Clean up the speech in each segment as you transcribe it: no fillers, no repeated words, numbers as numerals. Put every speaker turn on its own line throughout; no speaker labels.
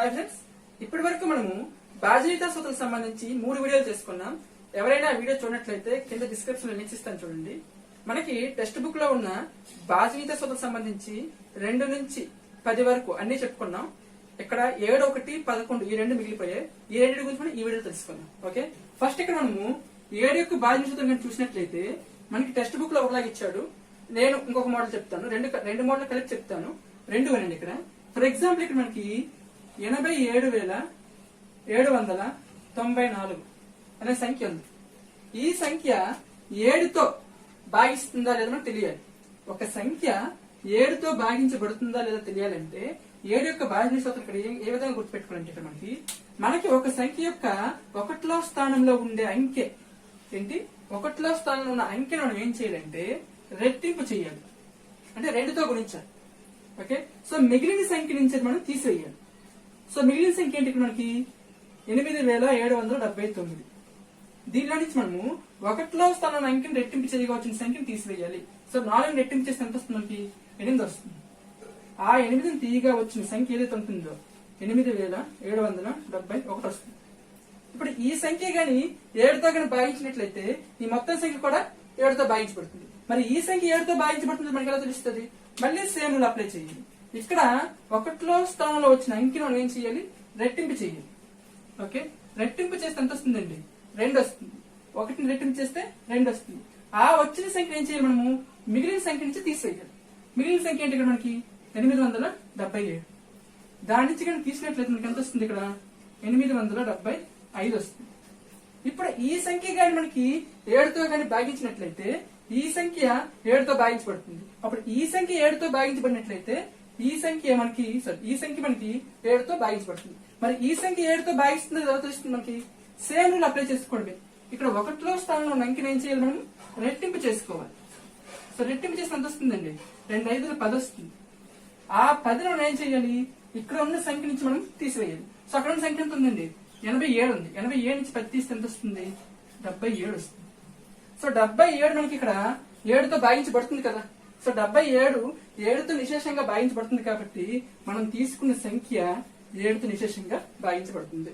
Hi friends, ఇప్పటి వరకు మనము బాజీవిత సూత్రం సంబంధించి 3 వీడియోలు చేసుకున్నాం. ఎవరైనా వీడియో చూడనట్లయితే కింద డిస్క్రిప్షన్ లో లింక్స్ ఇస్తాను చూడండి. మనకి టెక్స్ట్ బుక్ లో ఉన్న బాజీవిత సూత్రం సంబంధించి 2 నుంచి 10 వరకు అన్ని చెప్పుకున్నాం. ఇక్కడ 7, 1, 11 ఈ 2 మిగిలిపోయాయి. ఈ 2 గురించి మనం ఈ వీడియో తెలుసుకున్నాం. ఓకే, ఫస్ట్ ఇక్కడ మనము 7 యొక్క బాజీవిత సూత్రం చూసినట్లయితే మనకి టెక్స్ట్ బుక్ లో ఒకలాగా ఇచ్చాడు. నేను ఇంకొక మోడల్ చెప్తాను, రెండు మోడల్ కలిపి చెప్తాను. 2 అనండి. ఇక్కడ ఫర్ ఎగ్జాంపుల్ ఇక్కడ మనకి 87,794 అనే సంఖ్య ఉంది. ఈ సంఖ్య 7తో భాగిస్తుందా లేదా మనకు తెలియాలి. ఒక సంఖ్య 7తో భాగించబడుతుందా లేదా తెలియాలంటే 7 యొక్క భాజన సూత్రం ఇక్కడ ఏ విధంగా గుర్తుపెట్టుకోవాలంటే ఇక్కడ మనకి ఒక సంఖ్య యొక్క 1వ స్థానంలో ఉండే అంకె ఏంటి, 1వ స్థానంలో ఉన్న అంకెను మనం ఏం చేయాలంటే రెట్టింపు చేయాలి, అంటే 2తో గుణించాలి. ఓకే, సో మిగిలిన సంఖ్య నుంచి మనం తీసివేయాలి. సో మిగిలిన సంఖ్య ఏంటి ఇక్కడ మనకి 8,779. దీనిలో నుంచి మనము 1వ స్థానంలో అంకెని రెట్టింపు చేయవలసిన సంఖ్యను తీసివేయాలి. సో 4 రెట్టింపు చేస్తే ఎంత వస్తుంది మనకి 8 వస్తుంది. ఆ 8ని తీయగా వచ్చిన సంఖ్య ఏదైతే ఉంటుందో 8,771 వస్తుంది. ఇప్పుడు ఈ సంఖ్య గాని 7తో గాని భాగించినట్లయితే ఈ మొత్తం సంఖ్య కూడా 7తో భాగించబడుతుంది. మరి ఈ సంఖ్య 7తో భాగించబడుతుంది మనకి ఎలా తెలుస్తుంది? మళ్ళీ సేమ్ రూల్ అప్లై చేయాలి. ఇక్కడ 1వ స్థానంలో వచ్చిన అంకెను మనం ఏం చేయాలి, రెట్టింపు చేయాలి. ఓకే, రెట్టింపు చేస్తే ఎంత వస్తుందండి? 2 వస్తుంది. 1ని రెట్టింపు చేస్తే 2 వస్తుంది. ఆ వచ్చిన సంఖ్య ఏం చేయాలి, మనము మిగిలిన సంఖ్య నుంచి తీసివేయాలి. మిగిలిన సంఖ్య ఏంటి ఇక్కడ మనకి 877. దాని నుంచి కానీ తీసినట్లయితే మనకి ఎంత వస్తుంది? ఇక్కడ 875 వస్తుంది. ఇప్పుడు ఈ సంఖ్య కానీ మనకి 7తో కానీ భాగించినట్లయితే ఈ సంఖ్య 7తో భాగించబడుతుంది. అప్పుడు ఈ సంఖ్య 7తో భాగించబడినట్లయితే ఈ సంఖ్య మనకి 7తో భాగించబడుతుంది. మరి ఈ సంఖ్య 7తో భాగిస్తుంది ఎలా తెలుస్తుంది మనకి? సేమ్ రూల్ అప్లై చేసుకోవడమే. ఇక్కడ 1వ స్థానంలో ఉన్న అంకెని ఏం చేయాలి, మనం రెట్టింపు చేసుకోవాలి. సో రెట్టింపు చేస్తే ఎంత వస్తుందండి? 2 5 10 వస్తుంది. ఆ 10ని మనం ఏం చేయాలి, ఇక్కడ ఉన్న సంఖ్య నుంచి మనం తీసివేయాలి. సో అక్కడ ఉన్న సంఖ్య ఎంత ఉందండి? 87 ఉంది. 87 నుంచి 10 తీస్తే ఎంత వస్తుంది? 77 వస్తుంది. సో 77 మనకి ఇక్కడ 7తో భాగించబడుతుంది కదా. సో 77 7తో నిశేషంగా భాగించబడుతుంది కాబట్టి మనం తీసుకున్న సంఖ్య 7తో నిశేషంగా భాగించబడుతుంది.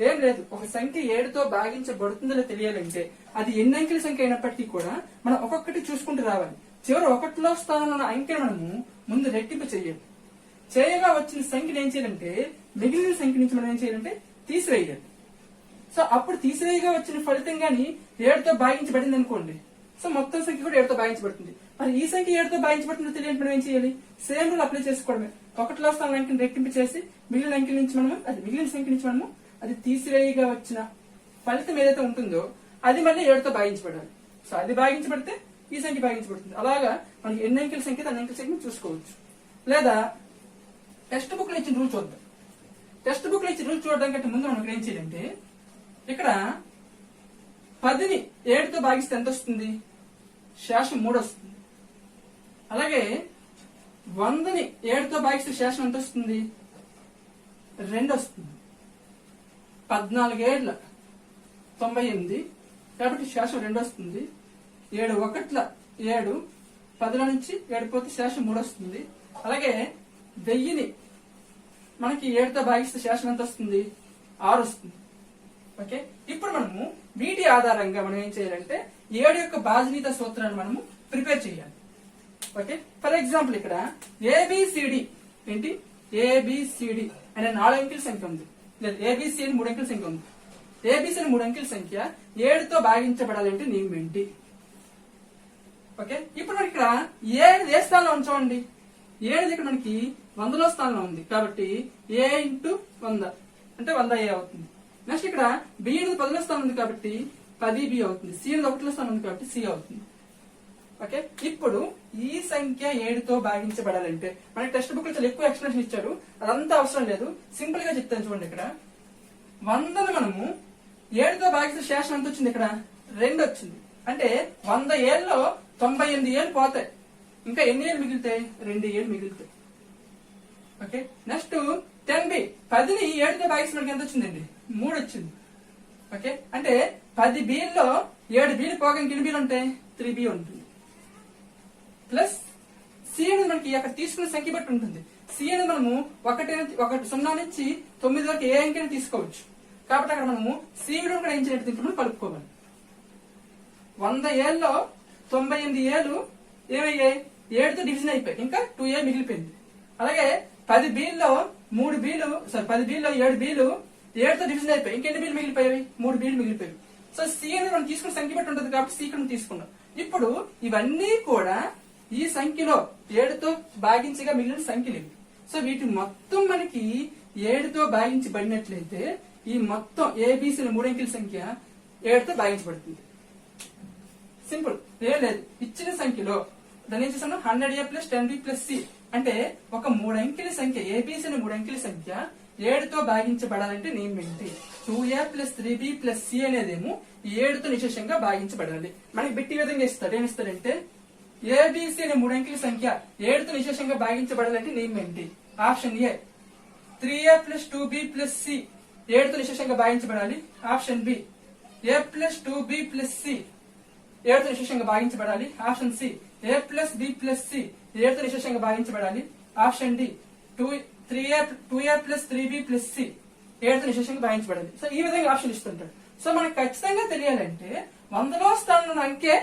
ఏం లేదు, ఒక సంఖ్య 7తో భాగించబడుతుందో తెలియాలంటే అది ఎన్ని అంకెల సంఖ్య అయినప్పటికీ కూడా మనం ఒక్కొక్కటి చూసుకుంటూ రావాలి. చివరి 1వ స్థానంలో ఉన్న అంకెను మనము ముందు రెట్టింపు చేయాలి. చేయగా వచ్చిన సంఖ్యను ఏం చేయాలంటే మిగిలిన సంఖ్య నుంచి మనం ఏం చేయాలంటే తీసివేయాలి. సో అప్పుడు తీసివేయగా వచ్చిన ఫలితం గాని 7తో భాగించబడింది అనుకోండి, సో మొత్తం సంఖ్య కూడా 7తో భాగించబడుతుంది. మరి ఈ సంఖ్య 7తో భాగించబడుతుందో తెలియని మనం ఏం చేయాలి, సేమ్ రూల్ అప్లై చేసుకోవడమే. 1వ స్థానం అంకెని రెట్టింపు చేసి మిగిలిన సంఖ్య నుంచి మనము అది తీసివేయగా వచ్చిన ఫలితం ఏదైతే ఉంటుందో అది మళ్ళీ 7తో భాగించబడాలి. సో అది భాగించబడితే ఈ సంఖ్య భాగించబడుతుంది. అలాగా మనకి ఎన్ని అంకెల సంఖ్య అన్ని అంకెల సంఖ్యను చూసుకోవచ్చు. లేదా టెక్స్ట్ బుక్ లో ఇచ్చిన రూల్ చూద్దాం. టెక్స్ట్ బుక్ లో ఇచ్చిన రూల్ చూడడం కంటే ముందు మనం ఏం చేయాలంటే ఇక్కడ 10ని 7తో భాగిస్తే ఎంత వస్తుంది? శేషం 3 వస్తుంది. అలాగే 100ని 7తో భాగిస్తే శేషం ఎంత వస్తుంది? 2 వస్తుంది. 14 ఏళ్ల 98 కాబట్టి శేషం 2 వస్తుంది. 7 1ల 7, 10ల నుంచి 7 పోతే శేషం 3 వస్తుంది. అలాగే 1000ని మనకి 7తో భాగిస్తే శేషం ఎంత వస్తుంది? 6 వస్తుంది. ఓకే, ఇప్పుడు మనము వీటి ఆధారంగా మనం ఏం చేయాలంటే 7 యొక్క బాజనీత సూత్రాన్ని మనము ప్రిపేర్ చేయాలి. ఓకే, ఫర్ ఎగ్జాంపుల్ ఇక్కడ ఏబిసిడి ఏంటి, ఏబిసిడి అనే 4 అంకెల సంఖ్య ఉంది. లేదా ఏబిసి అని 3 అంకెల సంఖ్య ఉంది. ఏబిసి అని 3 అంకెల సంఖ్య 7తో భాగించబడాలంటే నియమం ఏంటి? ఓకే, ఇప్పుడు మనకి ఇక్కడ ఏ స్థానంలో ఉంచామండి? 7 ఇక్కడ మనకి 100వ స్థానంలో ఉంది కాబట్టి A × 100 అంటే 100A అవుతుంది. నెక్స్ట్ ఇక్కడ B అనేది 10వ స్థానం ఉంది కాబట్టి 10B అవుతుంది. C అనేది 1వ స్థానం ఉంది కాబట్టి C అవుతుంది. ఓకే, ఇప్పుడు ఈ సంఖ్య 7తో భాగించబడాలంటే మనకి టెక్స్ట్ బుక్ లో చాలా ఎక్కువ ఎక్స్ప్లెనేషన్ ఇచ్చారు, అదంతా అవసరం లేదు. సింపుల్ గా చెప్తాను చూడండి. ఇక్కడ 100ను మనము 7తో భాగిస్తే శేషం ఎంత వచ్చింది? ఇక్కడ 2 వచ్చింది. అంటే 100 ఏళ్ళలో 98 ఏళ్ళు పోతాయి. ఇంకా ఎన్ని ఏళ్ళు మిగులుతాయి? 2 ఏళ్ళు మిగులుతాయి. ఓకే, నెక్స్ట్ 10B 10ని 7తో భాగిస్తే మనకి ఎంత వచ్చిందండి? 3 వచ్చింది. ఓకే, అంటే 10Bలో 7Bలు పోగా ఎన్ని Bలు ఉంటాయి? 3B ఉంటుంది. ప్లస్ C సి అనేది మనకి అక్కడ తీసుకున్న సంఖ్య బట్టి ఉంటుంది. సి అనేది మనము 0 నుంచి 9 వరకు ఏ అంకెని తీసుకోవచ్చు. కాబట్టి అక్కడ మనము సి విలువను కూడా ఏం చేయాలి, మనం కలుపుకోవాలి. 100 ఏళ్ళలో 98 ఏళ్ళు ఏమయ్యాయి, 7తో డివిజన్ అయిపోయాయి, ఇంకా 2A మిగిలిపోయింది. అలాగే 10 బీల్లో 7 బీలు 7తో డివిజన్ అయిపోయి ఇంకెన్ని బీలు మిగిలిపోయాయి, 3 బీలు మిగిలిపోయాయి. సో సి అనేది మనం తీసుకున్న సంఖ్య బట్టి ఉంటుంది కాబట్టి సి ఇక్కడ తీసుకున్నాం. ఇప్పుడు ఇవన్నీ కూడా ఈ సంఖ్యలో 7తో భాగించగా మిగిలిన సంఖ్యలు ఇవి. సో వీటి మొత్తం మనకి 7తో భాగించబడినట్లయితే ఈ మొత్తం ఏబిసి 3 అంకెల సంఖ్య 7తో భాగించబడుతుంది. సింపుల్, ఏం లేదు. ఇచ్చిన సంఖ్యలో దాన్ని ఏం చేసాను, 100A + 10B + C అంటే ఒక 3 అంకెల సంఖ్య ఏబిసి 3 అంకెల సంఖ్య 7తో భాగించబడాలంటే నియమం ఏంటి, 2A + 3B + C అనేదేమో 7తో నిశేషంగా భాగించబడాలి. మనకి బిట్టి విధంగా ఇస్తాడు, ఏమిస్తాడంటే ఏబిసి 3 అంకెల సంఖ్య 7తో నిశేషంగా భాగించబడాలంటే నియమం ఏంటి, option A 3A + 2B + C 7తో నిశేషంగా భాగించబడాలి. Option B A + 2B + C 7తో నిశేషంగా భాగించబడాలి. Option C A + B + C 7తో నిశేషంగా భాగించబడాలి. Option D 2A + 3B + C 7తో నిశేషంగా భాగించబడాలి. సో ఈ విధంగా ఆప్షన్ ఇస్తుంటాడు. సో మనకు ఖచ్చితంగా తెలియాలంటే 100లో స్థానంలో అంకె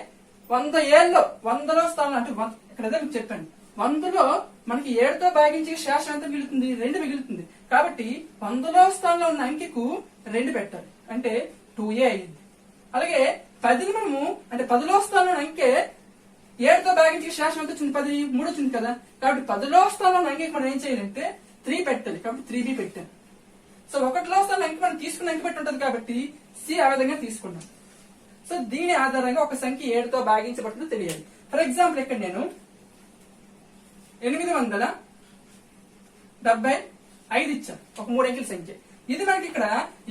100 ఏళ్ళలో 100లో స్థానంలో అంటే ఇక్కడ మీకు చెప్పండి, 100లో మనకి 7తో భాగించే శేషం ఎంత మిగులుతుంది, 2 మిగులుతుంది. కాబట్టి 100లో స్థానంలో ఉన్న అంకెకు 2 పెట్టాలి, అంటే 2A అయింది. అలాగే 10ని మనము అంటే 10లో స్థానంలో ఉన్న అంకె 7తో భాగించే శేషం ఎంత వచ్చింది, 10 3 వచ్చింది కదా. కాబట్టి 10లో స్థానంలో ఉన్న అంకెకి మనం ఏం చేయాలంటే 3 పెట్టాలి. కాబట్టి 3B పెట్టాను. సో 1లో స్థానంలో అంకె మనం తీసుకున్న అంకె పెట్టి ఉంటుంది కాబట్టి సి ఆ విధంగా తీసుకున్నాం. సో దీని ఆధారంగా ఒక సంఖ్య 7తో భాగించబడుతుందో తెలియాలి. ఫర్ ఎగ్జాంపుల్ ఇక్కడ నేను 875 ఇచ్చాను, ఒక 3 అంకెల సంఖ్య. ఇది మనకి ఇక్కడ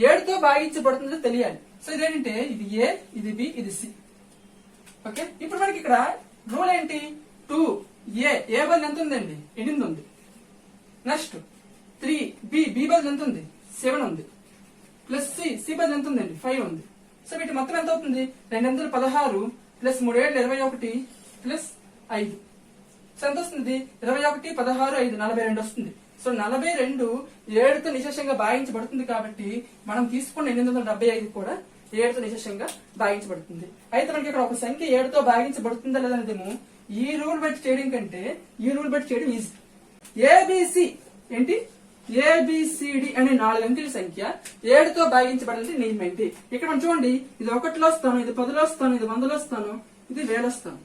7తో భాగించబడుతుందో తెలియాలి. సో ఇదేంటంటే ఇది ఏ, ఇది బి, ఇది సి. ఓకే, ఇప్పుడు మనకి ఇక్కడ రూల్ ఏంటి, 2A ఏ బదులు ఎంత ఉందండి, 8 ఉంది. నెక్స్ట్ 3B బి బదులు ఎంత ఉంది, 7 ఉంది. ప్లస్ సి బదులు ఎంత ఉందండి, 5 ఉంది. సో వీటి మొత్తం ఎంత అవుతుంది, 2 16 ప్లస్ 3 21 ప్లస్ 5. సో ఎంత వస్తుంది, 21 16 5 42 వస్తుంది. సో 42 7తో నిశేషంగా భాగించబడుతుంది. కాబట్టి మనం తీసుకున్న 875 కూడా 7తో నిశేషంగా భాగించబడుతుంది. అయితే మనకి ఇక్కడ ఒక సంఖ్య 7తో భాగించబడుతుందా లేదనేదేమో ఈ రూల్ బట్టి చేయడం కంటే ఈ రూల్ బట్టి చేయడం ఈజీ. ఏబిసి ఏంటి, ఏబిసిడి అనే 4 అంకెల సంఖ్య 7తో భాగించబడాలంటే నియమం ఏంటి. ఇక్కడ మనం చూడండి, ఇది 1లో స్థానం, ఇది 10లో స్థానం, ఇది 100లో స్థానం, ఇది 1000లో స్థానం.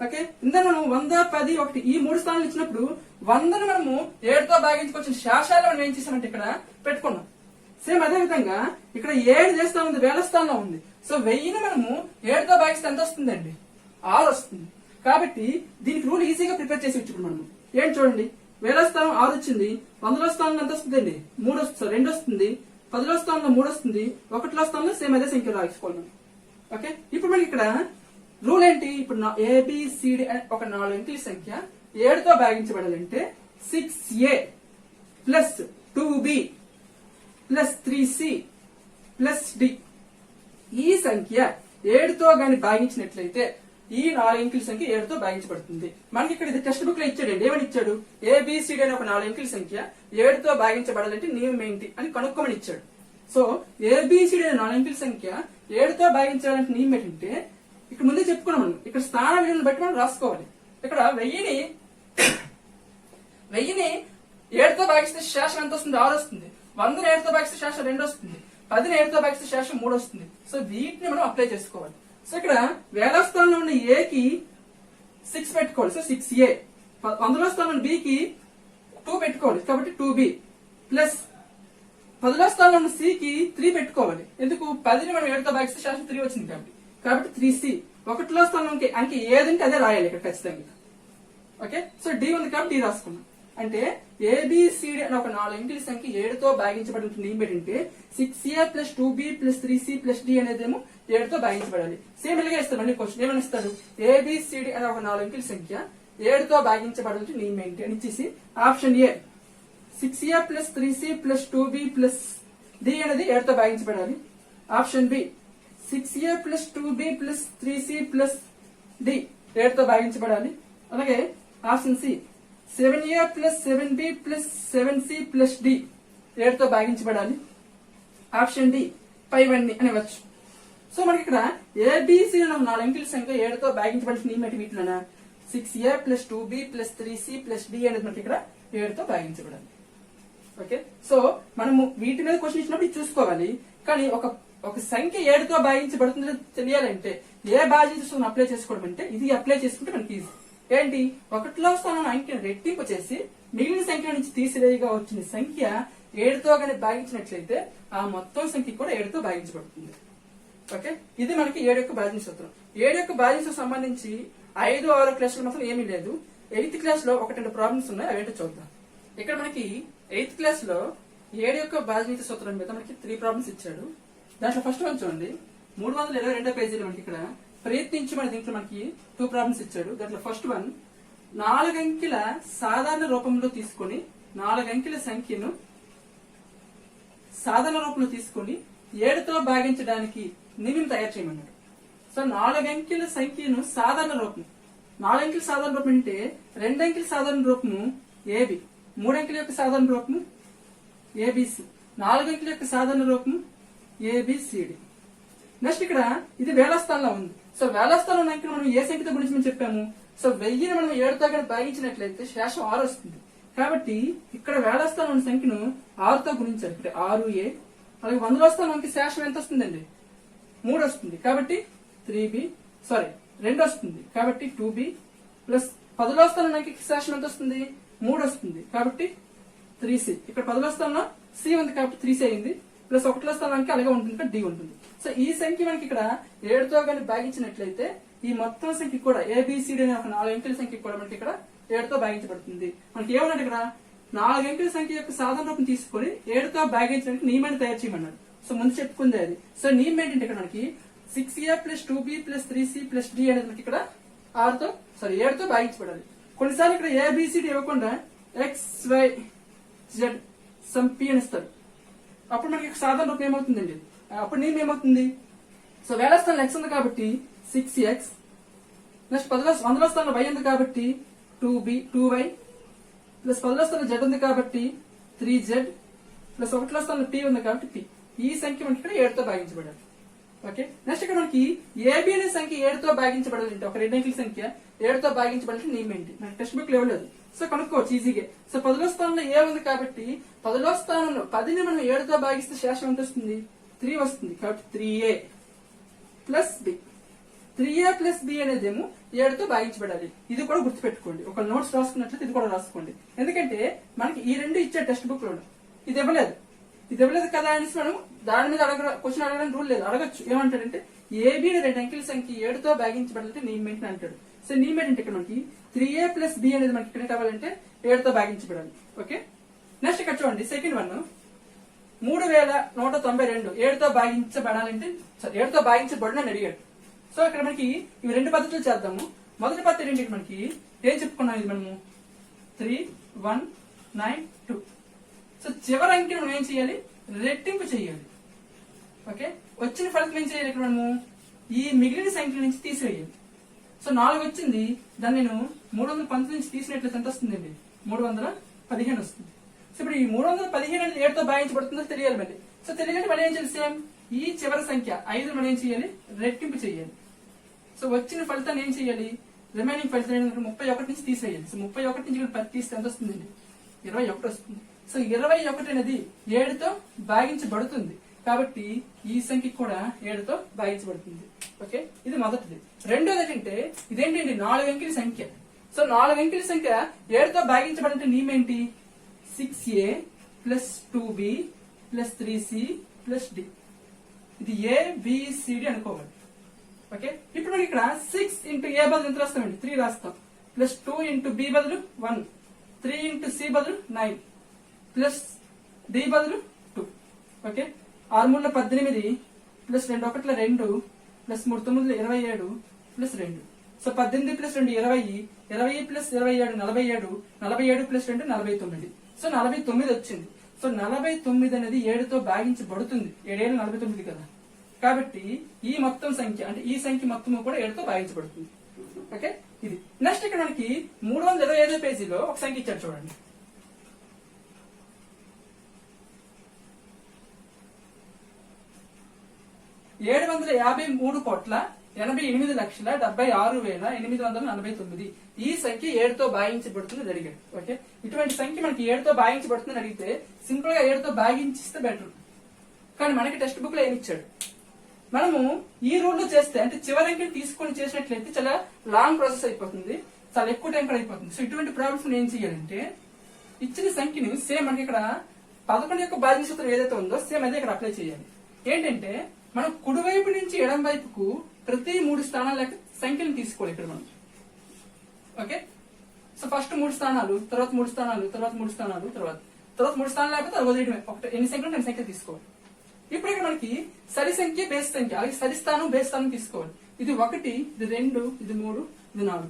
ఓకే, ఇందా మనం 100 10 1 ఈ 3 స్థానాలు ఇచ్చినప్పుడు 100ను మనము 7తో భాగించుకొచ్చిన శేషాలు మనం ఏం చేసామంటే ఇక్కడ పెట్టుకున్నాం. సేమ్ అదే విధంగా ఇక్కడ 7 చేస్తా ఉంది, 1000 స్థానంలో ఉంది. సో 1000ని మనము 7తో భాగిస్తే ఎంత వస్తుందండి, 6 వస్తుంది. కాబట్టి దీనికి రూల్ ఈజీగా ప్రిపేర్ చేసి ఇప్పుడు మనం ఏంటి చూడండి, 1000 స్థానం 6 వచ్చింది, 100లో స్థానంలో ఎంత వస్తుందండి, 3 వస్తుంది, 2 వస్తుంది, 10లో స్థానంలో 3 వస్తుంది, 1లో స్థానంలో సేమ్ అదే సంఖ్య రాసుకోవాలి మనం. ఓకే, ఇప్పుడు మనకి ఇక్కడ రూల్ ఏంటి, ఇప్పుడు ఏబిసిడి అనే ఒక 4 అంకెల సంఖ్య 7తో భాగించబడాలంటే 6A + 2B + 3C + D ఈ సంఖ్య 7తో గాని భాగించినట్లయితే ఈ 4 అంకెల సంఖ్య 7తో భాగించబడుతుంది. మనకి ఇక్కడ ఇది టెక్స్ట్ బుక్ లో ఇచ్చాడండి, ఏమని ఇచ్చాడు, ఏబిసిడి అనే ఒక 4 అంకెల సంఖ్య 7తో భాగించబడాలంటే నియమం ఏంటి అని కనుక్కోమని ఇచ్చాడు. సో ఏబిసిడి అనే 4 అంకెల సంఖ్య 7తో భాగించాలంటే నియమం ఏంటంటే ఇక్కడ ముందే చెప్పుకున్నాం మనం, ఇక్కడ స్థాన విలువను బట్టి మనం రాసుకోవాలి. ఇక్కడ 1000ని 7తో భాగిస్తే శేషం ఎంత వస్తుంది, 6 వస్తుంది. 100ని 7తో భాగిస్తే శేషం 2 వస్తుంది. 10ని 7తో భాగిస్తే శేషం 3 వస్తుంది. సో వీటిని మనం అప్లై చేసుకోవాలి. సో ఇక్కడ 1000 స్థానంలో ఉన్న ఏకి 6 పెట్టుకోవాలి. So 6A. 100లో స్థానంలో బికి 2 పెట్టుకోవాలి, కాబట్టి 2B ప్లస్ 10లో స్థానంలో ఉన్న సికి 3 పెట్టుకోవాలి. ఎందుకు, 10ని మనం 7తో భాగిస్తే శేషం 3 వచ్చింది కాబట్టి 3C. 1లో స్థానంలో అంకె ఏదంటే అదే రాయాలి ఇక్కడ ఖచ్చితంగా. ఓకే, సో D ఉంది కాబట్టి D రాసుకున్నాం. అంటే ఏబిసిడి అనే ఒక 4 అంకెల సంఖ్య 7తో భాగించబడిన నియమం ఏంటంటే 6A + 2B + 3C + D అనేదేమో 7తో భాగించబడాలి. Same ఇలాగే ఇస్తాడు మళ్ళీ క్వశ్చన్, ఏమని ఇస్తాడు, ఏబిసిడి అనే ఒక 4 అంకెల సంఖ్య 7తో భాగించబడాలంటే నియమం ఏంటి అని ఇచ్చేసి option A 6A + 3C + 2B + D అనేది 7తో భాగించబడాలి. Option B 6A + 2B + 3C + D 7తో భాగించబడాలి. అలాగే option C 7a plus 7b plus 7c plus d 7తో భాగించబడాలి. ఆప్షన్ డి పైవన్నీ అని వచ్చు. సో మనకి ఇక్కడ ఏబిసి 4 అంకెల సంఖ్య 7తో భాగించబడిన నియమేంటి వీటిలోనా 6a plus 2b plus 3c plus d అనేది మనకి ఇక్కడ 7తో భాగించబడాలి. ఓకే, సో మనము వీటి మీద క్వశ్చన్ ఇచ్చినప్పుడు ఇది చూసుకోవాలి. కానీ ఒక సంఖ్య 7తో భాగించబడుతుందో తెలియాలంటే ఏ భాగించ సూత్రం అప్లై చేసుకోవడం అంటే ఇది అప్లై చేసుకుంటే మనకి ఈజీ. ఏంటి, 1లో స్థానం అంకెను రెట్టింపు చేసి మిగిలిన సంఖ్య నుంచి తీసివేయగా వచ్చిన సంఖ్య 7తో కానీ భాగించినట్లయితే ఆ మొత్తం సంఖ్య కూడా 7తో భాగించబడుతుంది. ఓకే, ఇది మనకి 7 యొక్క భాగించ సూత్రం. 7 యొక్క భాగించ సంబంధించి 5, 6 క్లాసులు మాత్రం ఏమీ లేదు. 8th క్లాస్ లో 1-2 ప్రాబ్లమ్స్ ఉన్నాయి, అవేంటో చూద్దాం. ఇక్కడ మనకి 8th క్లాస్ లో 7 యొక్క భాగించ సూత్రం మీద మనకి 3 ప్రాబ్లమ్స్ ఇచ్చాడు. దాంట్లో ఫస్ట్ వన్ చూడండి, 322 పేజీలో మనకి ఇక్కడ ప్రయత్నించి మన దీంట్లో మనకి 2 ప్రాబ్లమ్స్ ఇచ్చాడు. దాంట్లో ఫస్ట్ వన్ 4 అంకెల సాధారణ రూపంలో తీసుకొని 4 అంకెల సంఖ్యను సాధారణ రూపంలో తీసుకొని 7తో భాగించడానికి నియమం తయారు చేయమన్నాడు. సో 4 అంకెల సంఖ్యను సాధారణ రూపం, 4 అంకెల సాధారణ రూపం అంటే 2 అంకెల సాధారణ రూపము ఏబి, 3 అంకెల యొక్క సాధారణ రూపము ఏబిసి, 4 అంకెల యొక్క సాధారణ రూపము ఏబిసిడి. నెక్స్ట్ ఇక్కడ ఇది వేల స్థానంలో ఉంది. సో వేల స్థానంలో అంకెను మనం ఏ సంఖ్యతో గుణించమని చెప్పాము. సో 1000ని మనం 7తో కానీ భాగించినట్లయితే శేషం 6 వస్తుంది. కాబట్టి ఇక్కడ వేల స్థానం ఉన్న సంఖ్యను 6తో గుణించాలి. ఇక్కడ 6a. అలాగే 100లో స్థానం అంకె శేషం ఎంత వస్తుందండి, 3 వస్తుంది. కాబట్టి 2 వస్తుంది. కాబట్టి 2b ప్లస్ 10లో స్థానం అంకె శేషం ఎంత వస్తుంది, 3 వస్తుంది. కాబట్టి 3c. ఇక్కడ 10లో స్థానంలో c ఉంది కాబట్టి 3c అయింది. ప్లస్ 1లో స్థానం అంకె అలాగే ఉంటుంది, d ఉంటుంది. సో ఈ సంఖ్య మనకి ఇక్కడ 7తో కానీ భాగించినట్లయితే ఈ మొత్తం సంఖ్య కూడా ఏబిసిడి అనే ఒక 4 అంకెల సంఖ్య కూడా మనకి ఇక్కడ 7తో భాగించబడుతుంది. మనకి ఏమన్నాడు ఇక్కడ 4 అంకెల సంఖ్య యొక్క సాధారణ రూపం తీసుకొని 7తో భాగించడానికి నియమాన్ని తయారు చేయమన్నాడు. సో ముందు చెప్పుకుంది అది. సో నియమం ఏంటంటే ఇక్కడ మనకి 6a plus 2b plus 3c plus d అనేది మనకి ఇక్కడ 7తో భాగించబడాలి. కొన్నిసార్లు ఇక్కడ ఏబిసిడి ఇవ్వకుండా XYZ సమ్ p అని ఇస్తారు. అప్పుడు మనకి సాధారణ రూపం ఏమవుతుందండి, అప్పుడు నియమం ఏమవుతుంది. సో వేల స్థానంలో x ఉంది కాబట్టి 6x. నెక్స్ట్ 100లో స్థానంలో y ఉంది కాబట్టి 2y ప్లస్ 10లో స్థానంలో z ఉంది కాబట్టి 3z ప్లస్ 1లో స్థానంలో p ఉంది కాబట్టి p. ఈ సంఖ్య మనకి ఇక్కడ 7తో భాగించబడాలి. ఓకే, నెక్స్ట్ ఇక్కడ మనకి ఏబి అనే సంఖ్య 7తో భాగించబడాలంటే ఒక 2 అంకెల సంఖ్య 7తో భాగించబడాలంటే నియమం ఏంటి, మనకి టెక్స్ట్ బుక్ లో ఇవ్వలేదు. సో కనుక్కోవచ్చు ఈజీగా. సో 10లో స్థానంలో ఏ ఉంది కాబట్టి 10లో స్థానంలో 10ని మనం 7తో భాగిస్తే శేషం ఎంత వస్తుంది, 3 వస్తుంది. కాబట్టి 3a plus b. 3a plus b అనేదేమో 7తో భాగించబడాలి. ఇది కూడా గుర్తుపెట్టుకోండి. ఒక నోట్స్ రాసుకున్నట్లయితే ఇది కూడా రాసుకోండి. ఎందుకంటే మనకి ఈ 2 ఇచ్చే టెక్స్ట్ బుక్ లో ఇది ఇవ్వలేదు కదా అనేసి మనం దాని మీద క్వశ్చన్ అడగడానికి రూల్ లేదు. అడగచ్చు. ఏమంటాడంటే ఏబి 2 అంకెల సంఖ్య 7తో భాగించబడాలంటే నియమం ఏంటి అంటాడు. సో నియమం ఏంటంటే ఇక్కడ మనకి 3a ప్లస్ b అనేది మనకి ఇక్కడ కావాలంటే 7తో భాగించబడాలి. ఓకే, నెక్స్ట్ ఇక్కడ చూడండి సెకండ్ వన్ 3192 7తో భాగించబడాలంటే 7తో భాగించబడిన అడిగాడు. సో ఇక్కడ మనకి ఇవి 2 పద్ధతులు చేద్దాము. మొదటి పద్ధతి ఏంటి, మనకి ఏం చెప్పుకున్నాం, ఇది మనము 3192. సో చివరి అంకెను మనం ఏం చేయాలి, రెట్టింపు చేయాలి. ఓకే, వచ్చిన ఫలితం ఏం చేయాలి, ఇక్కడ మనము ఈ మిగిలిన సంఖ్యల నుంచి తీసివేయాలి. సో 4 వచ్చింది, దాన్ని నేను 319 నుంచి తీసినట్లయితే ఎంత వస్తుందండి, 315 వస్తుంది. సో ఇప్పుడు ఈ 315 అనేది 7తో భాగించబడుతుందో తెలియాలి మళ్ళీ. సో తెలియాలంటే మళ్ళీ ఏం చేయాలి, సేమ్ ఈ చివరి సంఖ్య 5 మనం ఏం చేయాలి, రెట్టింపు చేయాలి. సో వచ్చిన ఫలితాన్ని ఏం చేయాలి, రిమైనింగ్ ఫలితం 31 నుంచి తీసేయాలి. సో 31 నుంచి 10 తీస్తే ఎంత వస్తుందండి, 21 వస్తుంది. సో 21 అనేది 7తో భాగించబడుతుంది. కాబట్టి ఈ సంఖ్య కూడా 7తో భాగించబడుతుంది. ఓకే, ఇది మొదటిది. రెండోది ఏంటంటే ఇదేంటండి 4 అంకెల సంఖ్య. సో 4 అంకెల సంఖ్య 7తో భాగించబడంటే నియమం ఏంటి, 6a plus 2b plus 3c plus d. ఇది ABCD అనుకోవాలి. ఓకే, ఇప్పుడు మనకి ఇక్కడ 6 ఇంటూ a బదులు ఎంత రాస్తామండి, 3 రాస్తాం. ప్లస్ 2 ఇంటూ b బదులు 1, 3 ఇంటూ c బదులు 9 ప్లస్ d బదులు 2. Okay, 6 3 18 plus 2 1 2 plus 3 9 27 plus 2. So 18 plus 2 20, 20 plus 27 47, 47 plus 2 49. So 49 వచ్చింది. సో 49 అనేది 7తో భాగించబడుతుంది. 7 49 కదా. కాబట్టి ఈ మొత్తం సంఖ్య అంటే ఈ సంఖ్య మొత్తము కూడా 7తో భాగించబడుతుంది. ఓకే, ఇది. నెక్స్ట్ ఇక్కడ మనకి 325 పేజీలో ఒక సంఖ్య ఇచ్చాడు చూడండి. $753,88,76,849 ఈ సంఖ్య 7తో భాగించబడుతుంది అడిగాడు. ఓకే, ఇటువంటి సంఖ్య మనకి 7తో భాగించబడుతుంది అడిగితే సింపుల్ గా 7తో భాగించిస్తే బెటర్. కానీ మనకి టెక్స్ట్ బుక్ లో ఏమి ఇచ్చాడు, మనము ఈ రూల్ లో చేస్తే అంటే చివరి అంకెని తీసుకొని చేసినట్లయితే చాలా లాంగ్ ప్రాసెస్ అయిపోతుంది, చాలా ఎక్కువ టైం కూడా అయిపోతుంది. సో ఇటువంటి ప్రాబ్లమ్స్ ఏం చేయాలంటే ఇచ్చిన సంఖ్యను సేమ్ మనకి ఇక్కడ 11 యొక్క భాగించ సూత్రం ఏదైతే ఉందో సేమ్ అదే ఇక్కడ అప్లై చేయాలి. ఏంటంటే మనం కుడివైపు నుంచి ఎడం వైపుకు ప్రతి 3 స్థానాల యొక్క సంఖ్యను తీసుకోవాలి ఇక్కడ మనం. ఓకే, సో ఫస్ట్ 3 స్థానాలు, తర్వాత 3 స్థానాలు, తర్వాత 3 స్థానాలు, తర్వాత 3 స్థానాలు లేకపోతే అది వదిలేయడమే. ఎన్ని సంఖ్యలు 2 సంఖ్యలు తీసుకోవాలి. ఇప్పుడు ఇక్కడ మనకి సరి సంఖ్య బేస్ సంఖ్య, అలాగే సరి స్థానం బేస్ స్థానం తీసుకోవాలి. ఇది 1, ఇది 2, ఇది 3, ఇది 4.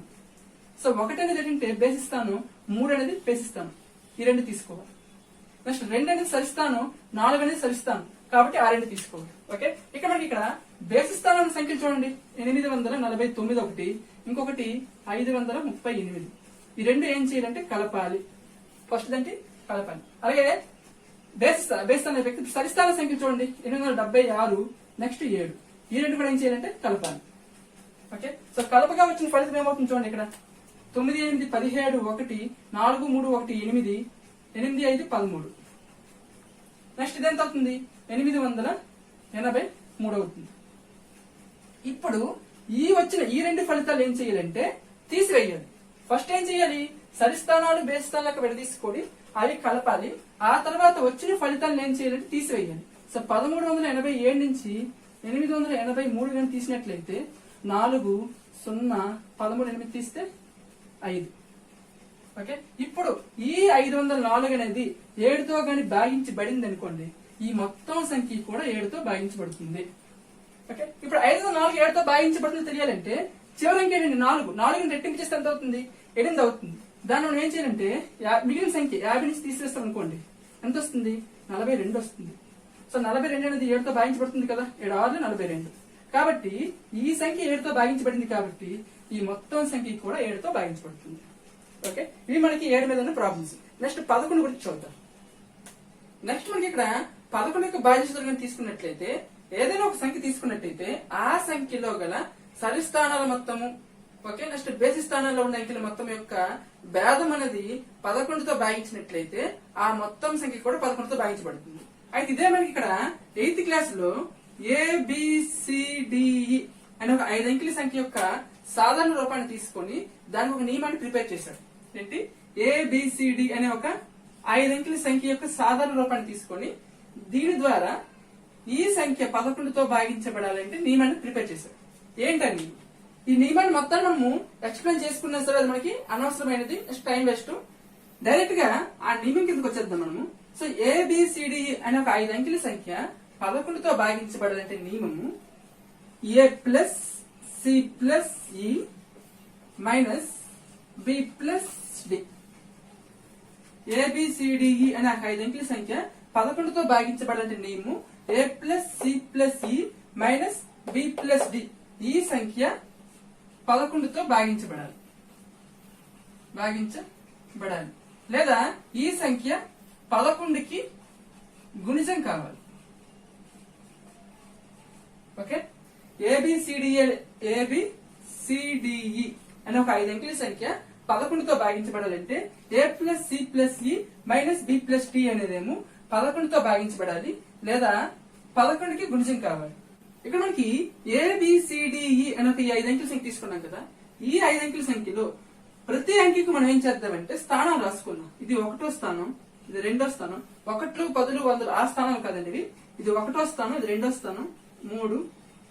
సో 1 అనేది ఏంటంటే బేస్ స్థానం, 3 అనేది బేస్ స్థానం, ఈ 2 తీసుకోవాలి. నెక్స్ట్ 2 అనేది సరిస్థానం, 4 అనేది సరిస్థానం, కాబట్టి ఆ 2 తీసుకోవాలి. ఓకే, ఇక్కడ మనకి ఇక్కడ బేస్ స్థానం సంఖ్యలు చూడండి, 849 ఒకటి, ఇంకొకటి 538. ఈ 2 ఏం చేయాలంటే కలపాలి. ఫస్ట్ అంటే కలపాలి. అలాగే బేస్ స్థానం వ్యక్తి సరిస్థాన సంఖ్య చూడండి 876, నెక్స్ట్ 7. ఈ 2 కూడా ఏం చేయాలంటే కలపాలి. ఓకే, సో కలపగా వచ్చిన ఫలితం ఏమవుతుంది చూడండి, ఇక్కడ 9, 8, 17, 1, 4, 3, 1, 8, 8, 5, 13. నెక్స్ట్ ఇదెంత అవుతుంది, 883 అవుతుంది. ఇప్పుడు ఈ వచ్చిన ఈ 2 ఫలితాలు ఏం చేయాలంటే తీసివేయాలి. ఫస్ట్ ఏం చేయాలి, సరిస్థానాలు బేస్ స్థానాలకు విడదీసుకొని అవి కలపాలి. ఆ తర్వాత వచ్చిన ఫలితాలను ఏం చేయాలంటే తీసివేయాలి. సో 1387 నుంచి 883 కానీ తీసినట్లయితే 4, 0, 13, 8 తీస్తే 5. ఓకే, ఇప్పుడు ఈ 504 అనేది 7తో కానీ భాగించబడింది అనుకోండి, ఈ మొత్తం సంఖ్య కూడా 7తో భాగించబడుతుంది. ఓకే, ఇప్పుడు 504 7తో భాగించబడుతుంది తెలియాలంటే చివరి అంకె 4 రెట్టింపు చేస్తే ఎంత అవుతుంది, 8 అవుతుంది. దాన్ని మనం ఏం చేయాలంటే మిగిలిన సంఖ్య 50 నుంచి తీసేస్తాం అనుకోండి, ఎంత వస్తుంది, 42 వస్తుంది. సో 42 అనేది 7తో భాగించబడుతుంది కదా, 7 6 42. కాబట్టి ఈ సంఖ్య 7తో భాగించబడింది కాబట్టి ఈ మొత్తం సంఖ్య కూడా 7తో భాగించబడుతుంది. ఓకే, ఇవి మనకి 7 మీద ఉన్న ప్రాబ్లమ్స్. నెక్స్ట్ 11 గురించి చూద్దాం. నెక్స్ట్ మనకి ఇక్కడ 11 యొక్క భాజ్య సూత్రం తీసుకున్నట్లయితే ఏదైనా ఒక సంఖ్య తీసుకున్నట్లయితే ఆ సంఖ్యలో గల సరి స్థానాల మొత్తము, ఓకే, నెక్స్ట్ బేసి స్థానాల్లో ఉన్న అంకెల మొత్తం యొక్క భేదం అనేది 11తో భాగించినట్లయితే ఆ మొత్తం సంఖ్య కూడా 11తో భాగించబడుతుంది. అయితే ఇదే మనకి ఇక్కడ 8th క్లాస్ లో ABCDE అనే ఒక 5 అంకెల సంఖ్య యొక్క సాధారణ రూపాన్ని తీసుకొని దానికి ఒక నియమాన్ని ప్రిపేర్ చేశాడు. ఏంటి, ABCD అనే ఒక 5 అంకెల సంఖ్య యొక్క సాధారణ రూపాన్ని తీసుకొని దీని ద్వారా ఈ సంఖ్య 11తో భాగించబడాలంటే నియమాన్ని ప్రిపేర్ చేశాడు. ఏంటని ఈ నియమాన్ని మొత్తాన్ని మనము ఎక్స్ప్లెయిన్ చేసుకున్నా సరే అది మనకి అనవసరమైనది, టైం వేస్ట్. డైరెక్ట్ గా ఆ నియమం కిందకి వచ్చేద్దాం మనము. సో ABCD అనే ఒక 5 అంకెల సంఖ్య 11తో భాగించబడాలంటే నియమము A+C+E -B+D. ABCDE అనే 5 అంకెల సంఖ్య 11తో భాగించబడాలంటే నియమము A+C+E -B+D. ఈ సంఖ్య 11తో భాగించబడాలి లేదా ఈ సంఖ్య 11కి గుణిజం కావాలి. ఓకే, ABCDE అనే ఒక 5 అంకెల సంఖ్య 11తో భాగించబడాలంటే A+C+E -B+D అనేదేమో 11తో భాగించబడాలి లేదా 11కి గుణిజం కావాలి. ఇక్కడ మనకి ABCDE అనే ఒక 5 అంకెల సంఖ్య తీసుకున్నాం కదా, ఈ 5 అంకెల సంఖ్యలో ప్రతి అంకెకు మనం ఏం చేద్దామంటే స్థానం రాసుకున్నాం. ఇది 1వ స్థానం, ఇది 2వ స్థానం. 1, 10, 100 ఆ స్థానాలు కాదండి, ఇది 1వ స్థానం, ఇది 2వ స్థానం, 3,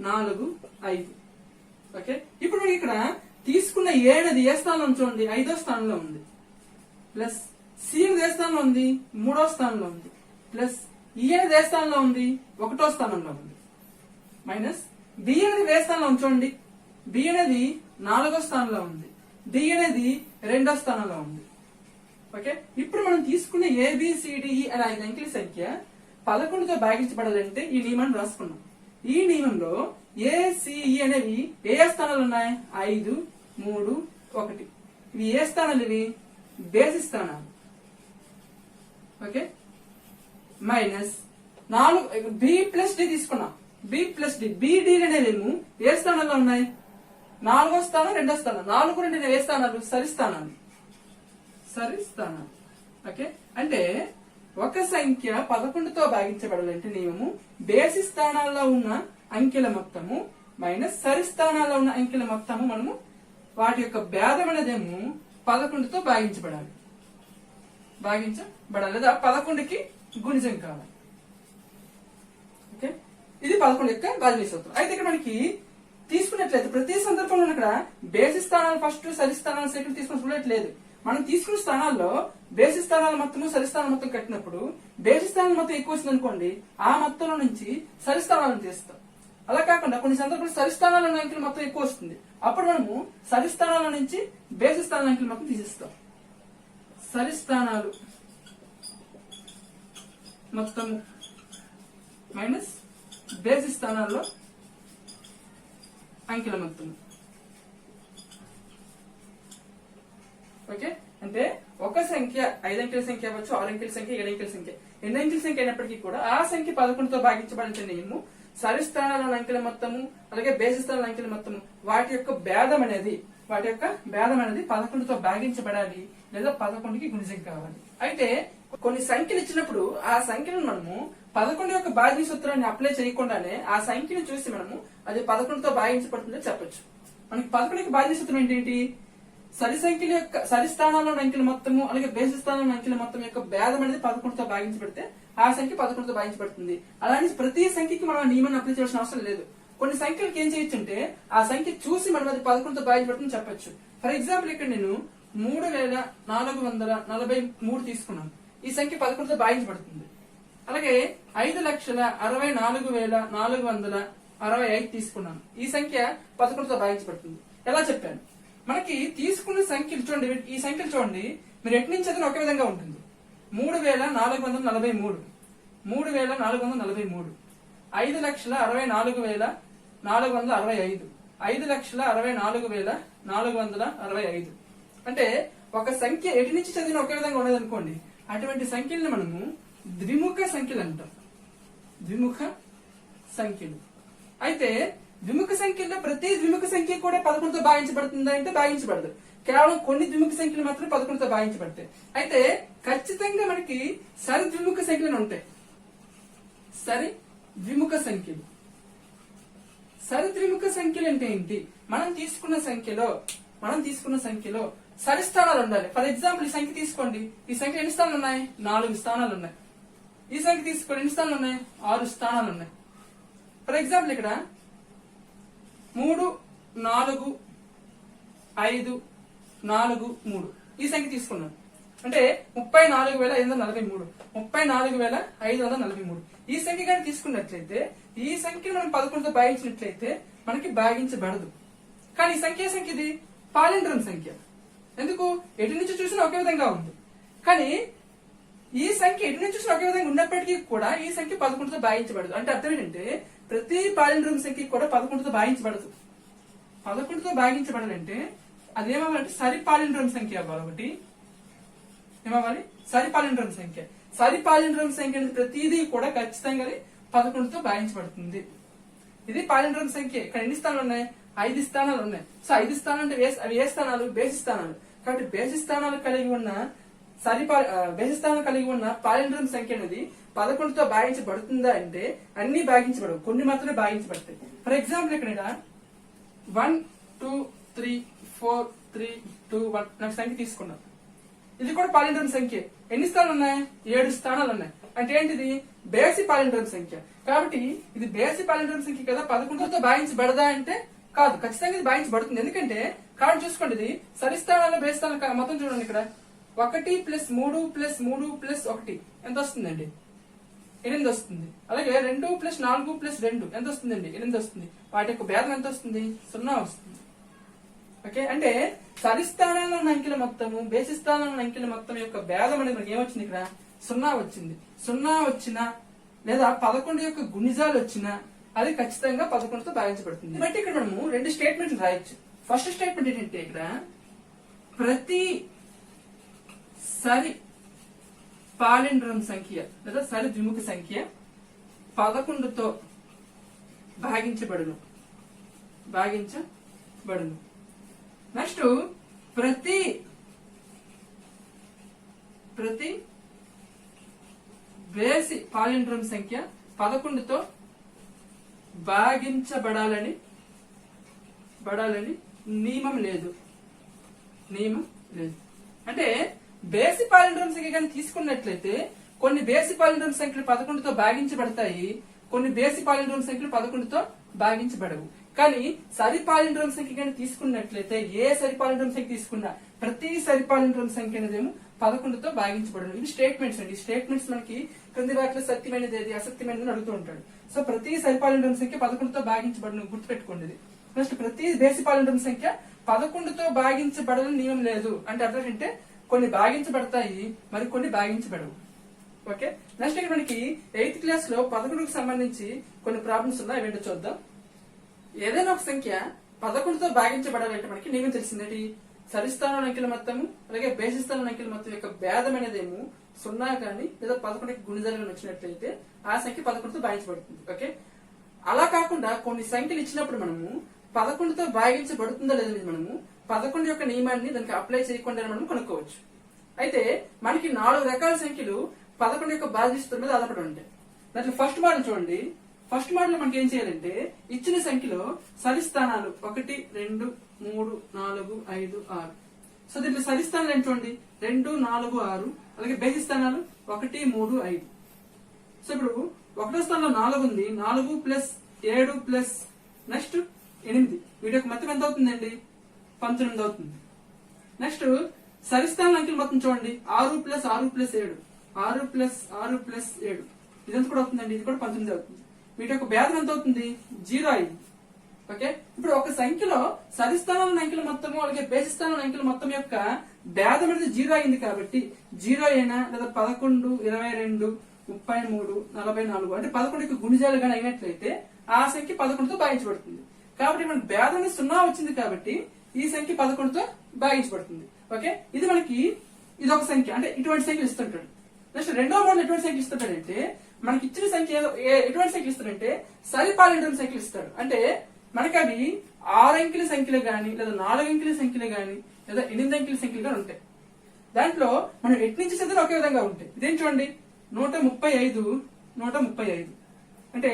4, 5. ఓకే, ఇప్పుడు మనకి ఇక్కడ తీసుకున్న A అనేది ఏ స్థానంలో చూడండి, 5వ స్థానంలో ఉంది. ప్లస్ C అనేది ఏ స్థానంలో ఉంది, 3వ స్థానంలో ఉంది. ప్లస్ E అనేది ఏ స్థానంలో ఉంది, 1వ స్థానంలో ఉంది. మైనస్ B అనేది ఏ స్థానంలో ఉంది చూడండి, B అనేది 4వ స్థానంలో ఉంది. D అనేది 2వ స్థానంలో ఉంది. ఓకే, ఇప్పుడు మనం తీసుకున్న ABCDE అనే 5 అంకెల సంఖ్య 11తో భాగించబడాలంటే ఈ నియమాన్ని రాసుకున్నాం. ఈ నియమంలో ACE అనేవి ఏ స్థానాలు ఉన్నాయి, 5, 3, 1. ఇవి ఏ స్థానాలు? ఇవి బేసి స్థానాలు. Okay, minus 4 B plus D తీసుకున్నాం. B plus D, B D అనేవి ఏ స్థానాల్లో ఉన్నాయి? 4వ స్థానం, 2వ స్థానం. 4, 2 ఏ స్థానాలు? సరి స్థానాలు. సరి స్థానాలు. ఓకే, అంటే ఒక సంఖ్య 11తో భాగించబడాలంటే నియమము బేసి స్థానాల్లో ఉన్న అంకెల మొత్తము మైనస్ సరి స్థానాల్లో ఉన్న అంకెల మొత్తము మనము వాటి యొక్క భేదం అనేదేమో 11తో భాగించబడాలి. లేదా 11కి గుణిజం కావాలి. ఓకే, ఇది 11 యొక్క భాజనీయ సూత్రం. అయితే ఇక్కడ మనకి తీసుకున్నట్లయితే ప్రతి సందర్భంలో ఇక్కడ బేసి స్థానాలు ఫస్ట్, సరి స్థానాలు సెకండ్ తీసుకున్నట్లేదు. మనం తీసుకున్న స్థానాల్లో బేసి స్థానాల మొత్తము సరి స్థానాల మొత్తం కట్టినప్పుడు బేసి స్థానాల మొత్తం ఎక్కువ వచ్చింది అనుకోండి, ఆ మొత్తంలో నుంచి సరి స్థానాలను తీస్తాం. అలా కాకుండా కొన్ని సందర్భాలు సరి స్థానాల అంకెల మొత్తం ఎక్కువ వస్తుంది, అప్పుడు మనము సరి స్థానాల నుంచి బేసి స్థానాల అంకెల మొత్తం తీసేస్తాం. సరి స్థానాలు మొత్తము మైనస్ బేసి స్థానాల్లో అంకెల మొత్తం. ఓకే, అంటే ఒక సంఖ్య 5 అంకెల సంఖ్య అవ్వచ్చు, 6 అంకెల సంఖ్య, 7 అంకెల సంఖ్య, ఎన్ని అంకెల సంఖ్య అయినప్పటికీ కూడా ఆ సంఖ్య 11తో భాగించబడిన నియమము సరి స్థానాల అంకెల మొత్తము అలాగే బేసి స్థానాల అంకెల మొత్తము వాటి యొక్క భేదం అనేది 11తో భాగించబడాలి లేదా 11కి గుణిజం కావాలి. అయితే కొన్ని సంఖ్యలు ఇచ్చినప్పుడు ఆ సంఖ్యను మనము 11 యొక్క భాజనీయ సూత్రాన్ని అప్లై చేయకుండానే ఆ సంఖ్యను చూసి మనము అది 11తో భాగించబడుతుందని చెప్పొచ్చు. మనకి 11కి భాజనీయ సూత్రం ఏంటి? సరి సంఖ్యల యొక్క సరి స్థానాల్లో అంకెల మొత్తము అలాగే బేసి స్థానంలో అంకెల మొత్తం యొక్క భేదం అనేది 11తో భాగించబడితే ఆ సంఖ్య 11తో భాగించబడుతుంది. అలానే ప్రతి సంఖ్యకి మనం నియమాన్ని అప్లై చేయాల్సిన అవసరం లేదు. కొన్ని సంఖ్యలకు ఏం చేయొచ్చు అంటే ఆ సంఖ్య చూసి మనం అది 11తో భాగించబడుతుందని చెప్పొచ్చు. ఫర్ ఎగ్జాంపుల్ ఇక్కడ నేను 3443 తీసుకున్నాను. ఈ సంఖ్య 11తో భాగించబడుతుంది. అలాగే 5,64,465 తీసుకున్నాను. ఈ సంఖ్య 11తో భాగించబడుతుంది. ఎలా చెప్పాను? మనకి తీసుకున్న సంఖ్యలు చూడండి, ఈ సంఖ్యలు చూడండి, మీరు ఎటు నుంచి చదివిన ఒకే విధంగా ఉంటుంది. 3,443, 3,443, 5,64,465, 5,64,465. అంటే ఒక సంఖ్య ఎటు నుంచి చదివిన ఒకే విధంగా ఉండదు అనుకోండి, అటువంటి సంఖ్యలను మనము ద్విముఖ సంఖ్యలు అంటాం. ద్విముఖ సంఖ్యలు. అయితే ద్విముఖ సంఖ్యల్లో ప్రతి ద్విముఖ సంఖ్య కూడా 11తో భాగించబడుతుందా అంటే భాగించబడదు. కేవలం కొన్ని ద్విముఖ సంఖ్యలు మాత్రం 11తో భాగించబడతాయి. అయితే ఖచ్చితంగా మనకి సరి ద్విముఖ సంఖ్యలు ఉంటాయి. సరి ద్విముఖ సంఖ్యలు. సరి ద్విముఖ సంఖ్యలు అంటే ఏంటి? మనం తీసుకున్న సంఖ్యలో సరి స్థానాలు ఉండాలి. ఫర్ ఎగ్జాంపుల్ ఈ సంఖ్య తీసుకోండి. ఈ సంఖ్య ఎన్ని స్థానాలు ఉన్నాయి? 4 స్థానాలు ఉన్నాయి. ఈ సంఖ్య తీసుకోండి, ఎన్ని స్థానాలు ఉన్నాయి? 6 స్థానాలు ఉన్నాయి. ఫర్ ఎగ్జాంపుల్ ఇక్కడ 3, 4, 5, 4, 3 ఈ సంఖ్య తీసుకున్నాను. అంటే 34,543, 34,543 ఈ సంఖ్య కానీ తీసుకున్నట్లయితే ఈ సంఖ్యను మనం 11తో భాగించినట్లయితే మనకి భాగించబడదు. కానీ ఈ సంఖ్య ఇది పాలిండ్రమ్ సంఖ్య. ఎందుకు? ఎటు నుంచి చూసినా ఒకే విధంగా ఉంది. కానీ ఈ సంఖ్య ఎటు నుంచి చూసినా ఒకే విధంగా ఉన్నప్పటికీ కూడా ఈ సంఖ్య 11తో భాగించబడదు. అంటే అర్థం ఏంటంటే ప్రతి పాలిండ్రమ్ సంఖ్య కూడా 11తో భాగించబడదు. 11తో భాగించబడాలంటే అదేమవ్వాలంటే సరి పాలిండ్రమ్ సంఖ్య అవ్వాలి. ఒకటి ఏమవ్వాలి? సరి పాలిండ్రమ్ సంఖ్య. సరి పాలిండ్రమ్ సంఖ్య అనేది ప్రతిదీ కూడా ఖచ్చితంగా 11తో భాగించబడుతుంది. ఇది పాలిండ్రమ్ సంఖ్య. ఇక్కడ ఎన్ని స్థానాలు ఉన్నాయి? 5 స్థానాలు ఉన్నాయి. సో 5 స్థానాలు అంటే అవి ఏ స్థానాలు? బేసి స్థానాలు. కాబట్టి బేసి స్థానాలు కలిగి ఉన్న పాలిండ్రమ్ సంఖ్య అనేది 11తో భాగించబడుతుందా అంటే అన్ని భాగించబడవు, కొన్ని మాత్రమే భాగించబడతాయి. ఫర్ ఎగ్జాంపుల్ ఇక్కడ 1, 2, 3, 4, 3, 2, 1 నాకు సంఖ్య తీసుకున్నాం. ఇది కూడా పాలిండ్రమ్ సంఖ్య. ఎన్ని స్థానాలు ఉన్నాయి? 7 స్థానాలు ఉన్నాయి. అంటే ఏంటిది? బేసి పాలిండ్రమ్ సంఖ్య. కాబట్టి ఇది బేసి పాలిండ్రమ్ సంఖ్య కదా, 11తో భాగించబడదా అంటే కాదు, ఖచ్చితంగా ఇది భాగించబడుతుంది. ఎందుకంటే కాబట్టి చూసుకోండి, ఇది సరి స్థానాల్లో బేసి స్థానాలు మొత్తం చూడండి. ఇక్కడ 1 + 3 + 3 + 1 ఎంత వస్తుందండి? 8 వస్తుంది. అలాగే 2 + 4 + 2 ఎంత వస్తుందండి? 8 వస్తుంది. వాటి యొక్క భేదం ఎంత వస్తుంది? 0 వస్తుంది. ఓకే, అంటే సరి స్థానాల్లో ఉన్న అంకెల మొత్తము బేసి స్థానంలో ఉన్న అంకెల మొత్తం యొక్క భేదం అనేది మనకి ఏమొచ్చింది? ఇక్కడ 0 వచ్చింది. 0 వచ్చినా లేదా 11 యొక్క గుణిజాలు వచ్చినా అది ఖచ్చితంగా 11తో భాగించబడుతుంది. బట్ ఇక్కడ మనము 2 స్టేట్మెంట్లు రాయొచ్చు. ఫస్ట్ స్టేట్మెంట్ ఏంటంటే ఇక్కడ ప్రతి సరి పాలిండ్రమ్ సంఖ్య లేదా సరి ద్విముఖ సంఖ్య 11తో భాగించబడును. నెక్స్ట్ ప్రతి బేసి పాలిండ్రమ్ సంఖ్య 11తో భాగించబడాలని నియమం లేదు. అంటే బేసి పాలిండ్రమ్ సంఖ్య కానీ తీసుకున్నట్లయితే కొన్ని బేసి పాలిండ్రమ్ సంఖ్యలు 11తో భాగించబడతాయి, కొన్ని బేసి పాలిండ్రమ్ సంఖ్యలు 11తో భాగించబడవు. కానీ సరి పాలిండ్రమ్ సంఖ్య కానీ తీసుకున్నట్లయితే ఏ సరి పాలిండ్రమ్ సంఖ్య తీసుకున్నా ప్రతి సరి పాలిండ్రమ్ సంఖ్య అనేదేమో 11తో భాగించబడను. ఇవి స్టేట్మెంట్స్ అండి. స్టేట్మెంట్స్ మనకి క్రింది వాటిలో సత్యమైనది ఏది అసత్యమైనది అడుగుతూ ఉంటాడు. సో ప్రతి సరి పాలిండ్రమ్ సంఖ్య 11తో భాగించబడను, గుర్తుపెట్టుకోండి. నెక్స్ట్ ప్రతి బేసి పాలిండ్రమ్ సంఖ్య 11తో భాగించబడని నియమం లేదు. అంటే అర్థం ఏంటంటే కొన్ని భాగించబడతాయి, మరి కొన్ని భాగించబడవు. ఓకే, నెక్స్ట్ ఇక్కడ మనకి 8th క్లాస్ లో 11కు సంబంధించి కొన్ని ప్రాబ్లమ్స్ ఉన్నాయి, అవేంటో చూద్దాం. ఏదైనా ఒక సంఖ్య 11తో భాగించబడాలంటే మనకి నియమం తెలిసిందేంటి? సరిస్థానం అంకెల మొత్తము అలాగే బేసి స్థానం అంకెల మొత్తం యొక్క భేదం అనేదేమో 0 కానీ లేదా 11కి గుణిజాలుగా వచ్చినట్లయితే ఆ సంఖ్య 11తో భాగించబడుతుంది. ఓకే, అలా కాకుండా కొన్ని సంఖ్యలు ఇచ్చినప్పుడు మనము 11తో భాగించబడుతుందో లేదని మనము 11 యొక్క నియమాన్ని దానికి అప్లై చేయకుండా మనం కనుక్కోవచ్చు. అయితే మనకి 4 రకాల సంఖ్యలు 11 యొక్క భాగిస్తుల మీద ఆధారపడి ఉంటాయి. దాంట్లో ఫస్ట్ మోడల్ చూడండి. ఫస్ట్ మోడల్ మనకి ఏం చేయాలంటే ఇచ్చిన సంఖ్యలో సరిస్థానాలు 1, 2, 3, 4, 5, 6. సో దీంట్లో సరిస్థానాలు ఏంటి చూడండి, 2, 4, 6. అలాగే బేసి స్థానాలు 1, 3, 5. సో ఇప్పుడు 1వ స్థానంలో 4 ఉంది. 4 ప్లస్ 7 ప్లస్ నెక్స్ట్ 8. వీటి యొక్క మొత్తం ఎంత అవుతుందండి? 19 అవుతుంది. నెక్స్ట్ సరిస్థానం అంకెలు మొత్తం చూడండి. 6 ప్లస్ 6 ప్లస్ 7, 6 ప్లస్ 6 ప్లస్ 7, ఇదంతా కూడా అవుతుందండి. ఇది కూడా 19 అవుతుంది. వీటి యొక్క భేదం ఎంత అవుతుంది? 0 అయింది. ఓకే, ఇప్పుడు ఒక సంఖ్యలో సరిస్థానం అంకెల మొత్తము అలాగే బేసి స్థానం అంకెల మొత్తం యొక్క భేదం అనేది 0 అయింది కాబట్టి 0 అయినా లేదా 11, 22, 33, 44 అంటే 11కి గుణిజాలు కానీ అయినట్లయితే ఆ సంఖ్య 11తో భాగించబడుతుంది. కాబట్టి మన భేదం 0 వచ్చింది కాబట్టి ఈ సంఖ్య 11తో భాగించబడుతుంది. ఓకే, ఇది మనకి ఇది ఒక సంఖ్య, అంటే ఇటువంటి సంఖ్యలు ఇస్తుంటాడు. నెక్స్ట్ రెండో మోడల్ ఎటువంటి సంఖ్య ఇస్తాడంటే మనకి ఇచ్చిన సంఖ్య ఎటువంటి సంఖ్యలు ఇస్తాడంటే సరి పాలిండ్రమ్ సంఖ్యలు ఇస్తాడు. అంటే మనకి అవి 6 అంకెల సంఖ్యలు గాని లేదా 4 అంకెల సంఖ్యలు గాని లేదా 8 అంకెల సంఖ్యలు గాని ఉంటాయి. దాంట్లో మనం ఎటు నుంచి చదివిన ఒకే విధంగా ఉంటాయి. ఇదేం చూడండి, 135 అంటే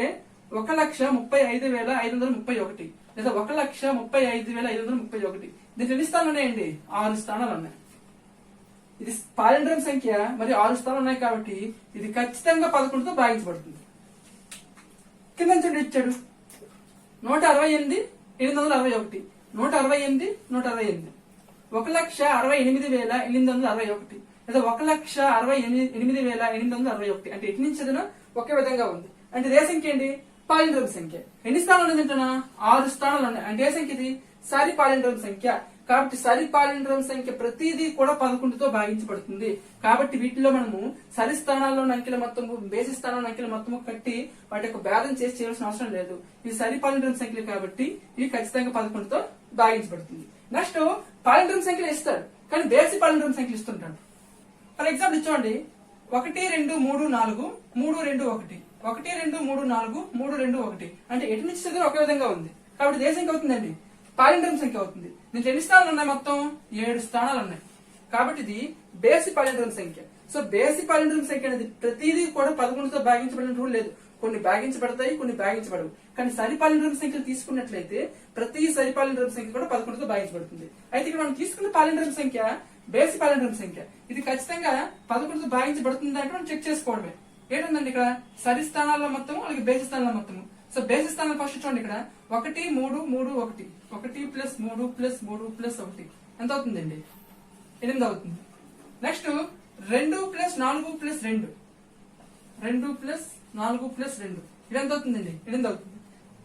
1,35,531 లేదా 1,35,531. దీంట్లో ఎన్ని స్థానాలు ఉన్నాయండి? 6 స్థానాలు ఉన్నాయి. ఇది పాలిండ్రమ్ సంఖ్య మరి 6 స్థానాలు ఉన్నాయి కాబట్టి ఇది ఖచ్చితంగా 11తో భాగించబడుతుంది. కింద చూడండి ఇచ్చాడు 168,861, 168, 168, 1,68,861 లేదా 1,68,861. అంటే ఎటు నుంచి చదివినా ఒకే విధంగా ఉంది. అంటే ఇదే సంఖ్య ఏంటి? పాలిండ్రమ్ సంఖ్య. ఎన్ని స్థానాలు ఉన్నాయి? 6 స్థానాలు ఉన్నాయి. అంటే ఏ సంఖ్య ఇది? సరి పాలిండ్రమ్ సంఖ్య. కాబట్టి సరి పాలిండ్రమ్ సంఖ్య ప్రతిదీ కూడా 11తో భాగించబడుతుంది. కాబట్టి వీటిలో మనము సరి స్థానాల్లో అంకెల మొత్తము బేసి స్థానంలో అంకెల మొత్తము కట్టి వాటి యొక్క భేదం చేసి చేయాల్సిన అవసరం లేదు. ఇవి సరి పాలిండ్రమ్ సంఖ్యలు కాబట్టి ఇవి ఖచ్చితంగా 11తో భాగించబడుతుంది. నెక్స్ట్ పాలిండ్రమ్ సంఖ్యలు ఇస్తాడు కానీ బేసి పాలిండ్రమ్ సంఖ్యలు ఇస్తుంటాడు. ఫర్ ఎగ్జాంపుల్ చూడండి, 1, 2, 3, 4, 3, 2, 1, 1, 2, 3, 4, 3, 2, 1. అంటే ఎటు నుంచి చదివిన ఒకే విధంగా ఉంది కాబట్టి ఏ సంఖ్య అవుతుందండి? పాలిండ్రమ్ సంఖ్య అవుతుంది. దీంట్లో ఎన్ని స్థానాలు ఉన్నాయి? మొత్తం 7 స్థానాలు ఉన్నాయి. కాబట్టి ఇది బేసి పాలిండ్రమ్ సంఖ్య. సో బేసి పాలిండ్రమ్ సంఖ్య అనేది ప్రతిదీ కూడా 11తో భాగించబడిన రూల్ లేదు. కొన్ని భాగించబడతాయి, కొన్ని భాగించబడవు. కానీ సరి పాలిండ్రమ్ సంఖ్యలు తీసుకున్నట్లయితే ప్రతి సరి పాలిండ్రమ్ సంఖ్య కూడా 11తో భాగించబడుతుంది. అయితే ఇక్కడ మనం తీసుకున్న పాలిండ్రమ్ సంఖ్య బేసి పాలిండ్రమ్ సంఖ్య. ఇది ఖచ్చితంగా 11తో భాగించబడుతుంది అంటే మనం చెక్ చేసుకోవడమే. ఏంటండి ఇక్కడ సరి స్థానాల్లో మొత్తము అలాగే బేసి స్థానాల మొత్తము. సో బేసి స్థానం ఫస్ట్ చూడండి, ఇక్కడ 1, 3, 3, 1, 1 ప్లస్ 3 ప్లస్ 3 ప్లస్ 1 ఎంత అవుతుందండి? 8 అవుతుంది. Next 2 plus 4 plus 2, 2 plus 4 plus 2 ఇది ఎంత అవుతుందండి? 8 అవుతుంది.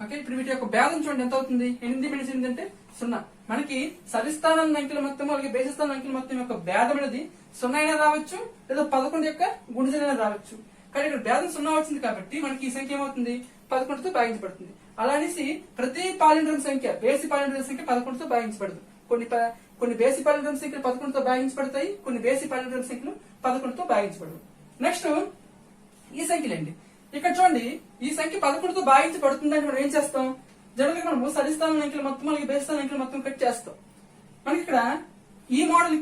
ఓకే, ఇప్పుడు వీటి యొక్క భేదం చూడండి ఎంత అవుతుంది? 8 మైనస్ 8 అంటే 0. మనకి సరిస్థానం అంకెల మొత్తం అలాగే బేసి స్థానం అంకెల మొత్తం యొక్క భేదం అనేది 0 అయినా రావచ్చు లేదా 11 యొక్క గుణిజమైనా రావచ్చు. కానీ ఇక్కడ భేదం 0 వచ్చింది కాబట్టి మనకి ఈ సంఖ్య ఏమవుతుంది? 11తో భాగించబడుతుంది. అలా అనేసి ప్రతి పాలిండ్రమ్ సంఖ్య బేసి పాలిండ్రమ్ సంఖ్య 11తో భాగించబడదు. కొన్ని బేసి పాలిండ్రమ్ సంఖ్యలు 11తో భాగించబడతాయి, కొన్ని బేసి పాలిండ్రమ్ సంఖ్యలు 11తో భాగించబడవు. నెక్స్ట్ ఈ సంఖ్యలండి. ఇక్కడ చూడండి, ఈ సంఖ్య 11తో భాగించబడుతుందంటే మనం ఏం చేస్తాం? జనరల్ గా మనము సరిస్థానం అంకెలు మొత్తం అలాగే బేసి స్థానం అంకెలు మొత్తం కట్ చేస్తాం. మనకి ఇక్కడ ఈ మోడల్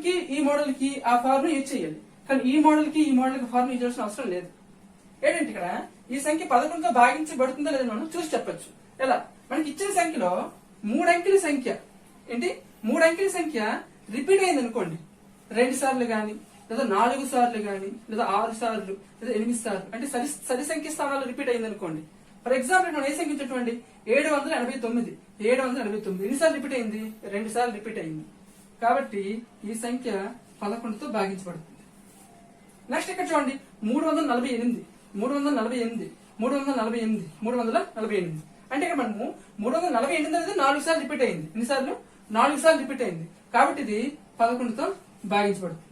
కి ఆ ఫార్ములా యూజ్ చేయాలి, కానీ ఈ మోడల్ కి ఫార్ములా యూజ్ చేయాల్సిన అవసరం లేదు. ఏంటంటే ఇక్కడ ఈ సంఖ్య 11తో భాగించబడుతుందా లేదా మనం చూసి చెప్పొచ్చు. ఎలా? మనకి ఇచ్చిన సంఖ్యలో 3 అంకెల సంఖ్య ఏంటి, 3 అంకెల సంఖ్య రిపీట్ అయింది అనుకోండి, 2 సార్లు గాని లేదా 4 సార్లు గాని లేదా 6 సార్లు లేదా 8 సార్లు, అంటే సరి సంఖ్య స్థానాలు రిపీట్ అయింది అనుకోండి. ఫర్ ఎగ్జాంపుల్ మనం ఏ సంఖ్య చూడండి, 789 ఎన్నిసార్లు రిపీట్ అయింది? 2 సార్లు రిపీట్ అయింది. కాబట్టి ఈ సంఖ్య 11తో భాగించబడుతుంది. నెక్స్ట్ ఇక్కడ చూడండి, 348 అంటే ఇక్కడ మనము 348 అనేది 4 సార్లు రిపీట్ అయింది. ఎన్నిసార్లు? 4 సార్లు రిపీట్ అయింది. కాబట్టి ఇది 11తో భాగించబడుతుంది.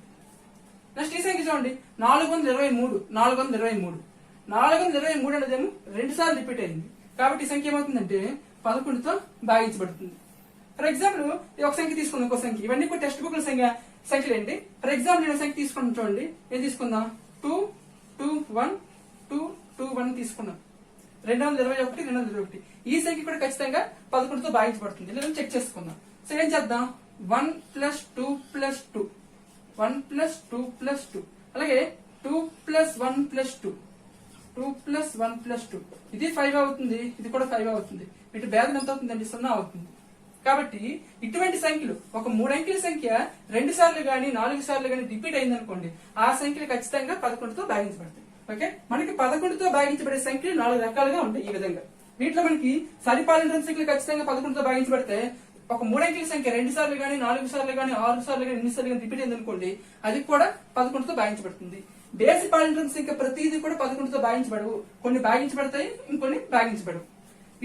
నెక్స్ట్ ఈ సంఖ్య చూడండి, 423 అనేదేమో 2 సార్లు రిపీట్ అయింది. కాబట్టి ఈ సంఖ్య ఏమవుతుందంటే 11తో భాగించబడుతుంది. ఫర్ ఎగ్జాంపుల్ ఒక సంఖ్య తీసుకుందాం, ఇంకో సంఖ్య. ఇవన్నీ కూడా టెక్స్ట్ బుక్ సంఖ్యలు ఏంటి? ఫర్ ఎగ్జాంపుల్ నేను సంఖ్య తీసుకున్నాను చూడండి, ఏం తీసుకుందాం? 221 తీసుకున్నాం. 221. ఈ సంఖ్య కూడా ఖచ్చితంగా 11తో భాగించబడుతుంది. లేదా చెక్ చేసుకుందాం. సో ఏం చేద్దాం? 1 + 2 + 2 1 + 2 + 2 అలాగే 2 + 1 + 2 2 + 1 + 2 ఇది 5 అవుతుంది, ఇది కూడా 5 అవుతుంది. వీటి భేదం ఎంత అవుతుందండి? 0 అవుతుంది. కాబట్టి ఇటువంటి సంఖ్యలు ఒక 3 అంకెల సంఖ్య 2 సార్లు గాని 4 సార్లు గాని రిపీట్ అయింది అనుకోండి, ఆ సంఖ్యలు ఖచ్చితంగా 11తో భాగించబడతాయి. ఓకే, మనకి 11తో భాగించబడే సంఖ్యలు 4 రకాలుగా ఉంటాయి. ఈ విధంగా వీటిలో మనకి సరిపాలిండ్రమ్ సంఖ్యలు ఖచ్చితంగా 11తో భాగించబడితే, ఒక 3 అంకెల సంఖ్య 2 సార్లు గాని 4 సార్లు గాని 6 సార్లు గాని 8 సార్లు గాని రిపీట్ అయింది అనుకోండి, అది కూడా 11తో భాగించబడుతుంది. బేసి పాలిండ్రమ్ సంఖ్య ప్రతిదీ కూడా 11తో భాగించబడవు. కొన్ని భాగించబడతాయి, ఇంకొన్ని భాగించబడవు.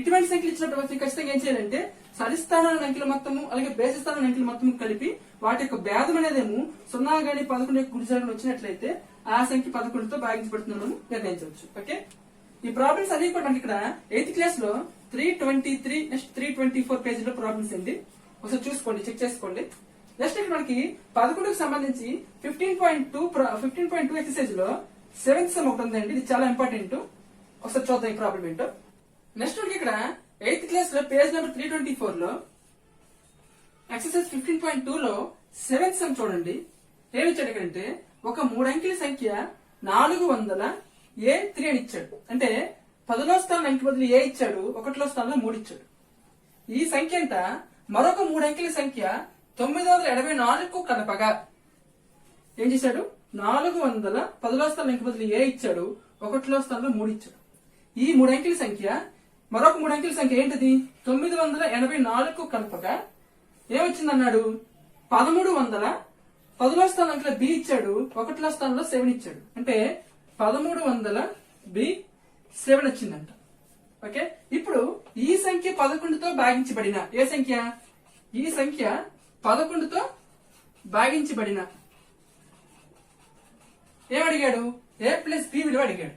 ఇటువంటి సంఖ్యలు ఇచ్చినప్పుడు ఖచ్చితంగా ఏం చేయాలంటే, సరిస్థానాల అంకెల మొత్తము అలాగే బేసి స్థానాల అంకెల మొత్తము కలిపి వాటి యొక్క భేదం అనేదేమో 0 గాని 11 యొక్క గుడి సగం వచ్చినట్లయితే ఆ సంఖ్య 11తో భాగించబడుతుందని నిర్ణయించవచ్చు. ఓకే, ఈ ప్రాబ్లమ్స్ అన్ని కూడా మనకి ఇక్కడ 8th క్లాస్ లో 323 నెక్స్ట్ 324 పేజీలో ప్రాబ్లమ్స్ అండి. ఒకసారి చూసుకోండి, చెక్ చేసుకోండి. నెక్స్ట్ ఇక్కడ మనకి 11కు సంబంధించి 15.2 ఎక్సర్సైజ్ లో 7th సమ్ ఒకటి ఉందండి. ఇది చాలా ఇంపార్టెంట్. ఒకసారి చూద్దాం ఈ ప్రాబ్లం ఏంటో. నెక్స్ట్ మనకి ఇక్కడ 8th క్లాస్ లో పేజ్ నెంబర్ 324 లో ఎక్సర్సైజ్ 15.2 లో 7th సమ్ చూడండి. ఏమి ఇచ్చాడు ఇక్కడంటే, ఒక 3 అంకెల సంఖ్య 400A3 అని ఇచ్చాడు. అంటే 10లో స్థానం అంకె బదులు ఏ ఇచ్చాడు, 1లో స్థానంలో 3 ఇచ్చాడు. ఈ సంఖ్య అంట మరొక 3 అంకెల సంఖ్య 984కు కలపగా ఏం చేశాడు? 400 10లో స్థానం అంకె బదులు ఏ ఇచ్చాడు, 1లో స్థానంలో 3 ఇచ్చాడు. ఈ 3 అంకెల సంఖ్య మరొక 3 అంకెల సంఖ్య ఏంటిది? 984కు కలపగా ఏమొచ్చింది అన్నాడు? 1300 10లో స్థానంలో బి ఇచ్చాడు, 1లో స్థానంలో 7 ఇచ్చాడు. అంటే 1300B7 వచ్చిందంట. ఓకే, ఇప్పుడు ఈ సంఖ్య 11తో భాగించబడిన ఏ సంఖ్య? ఈ సంఖ్య 11తో భాగించబడిన ఏమడిగాడు? A + B విలువ అడిగాడు.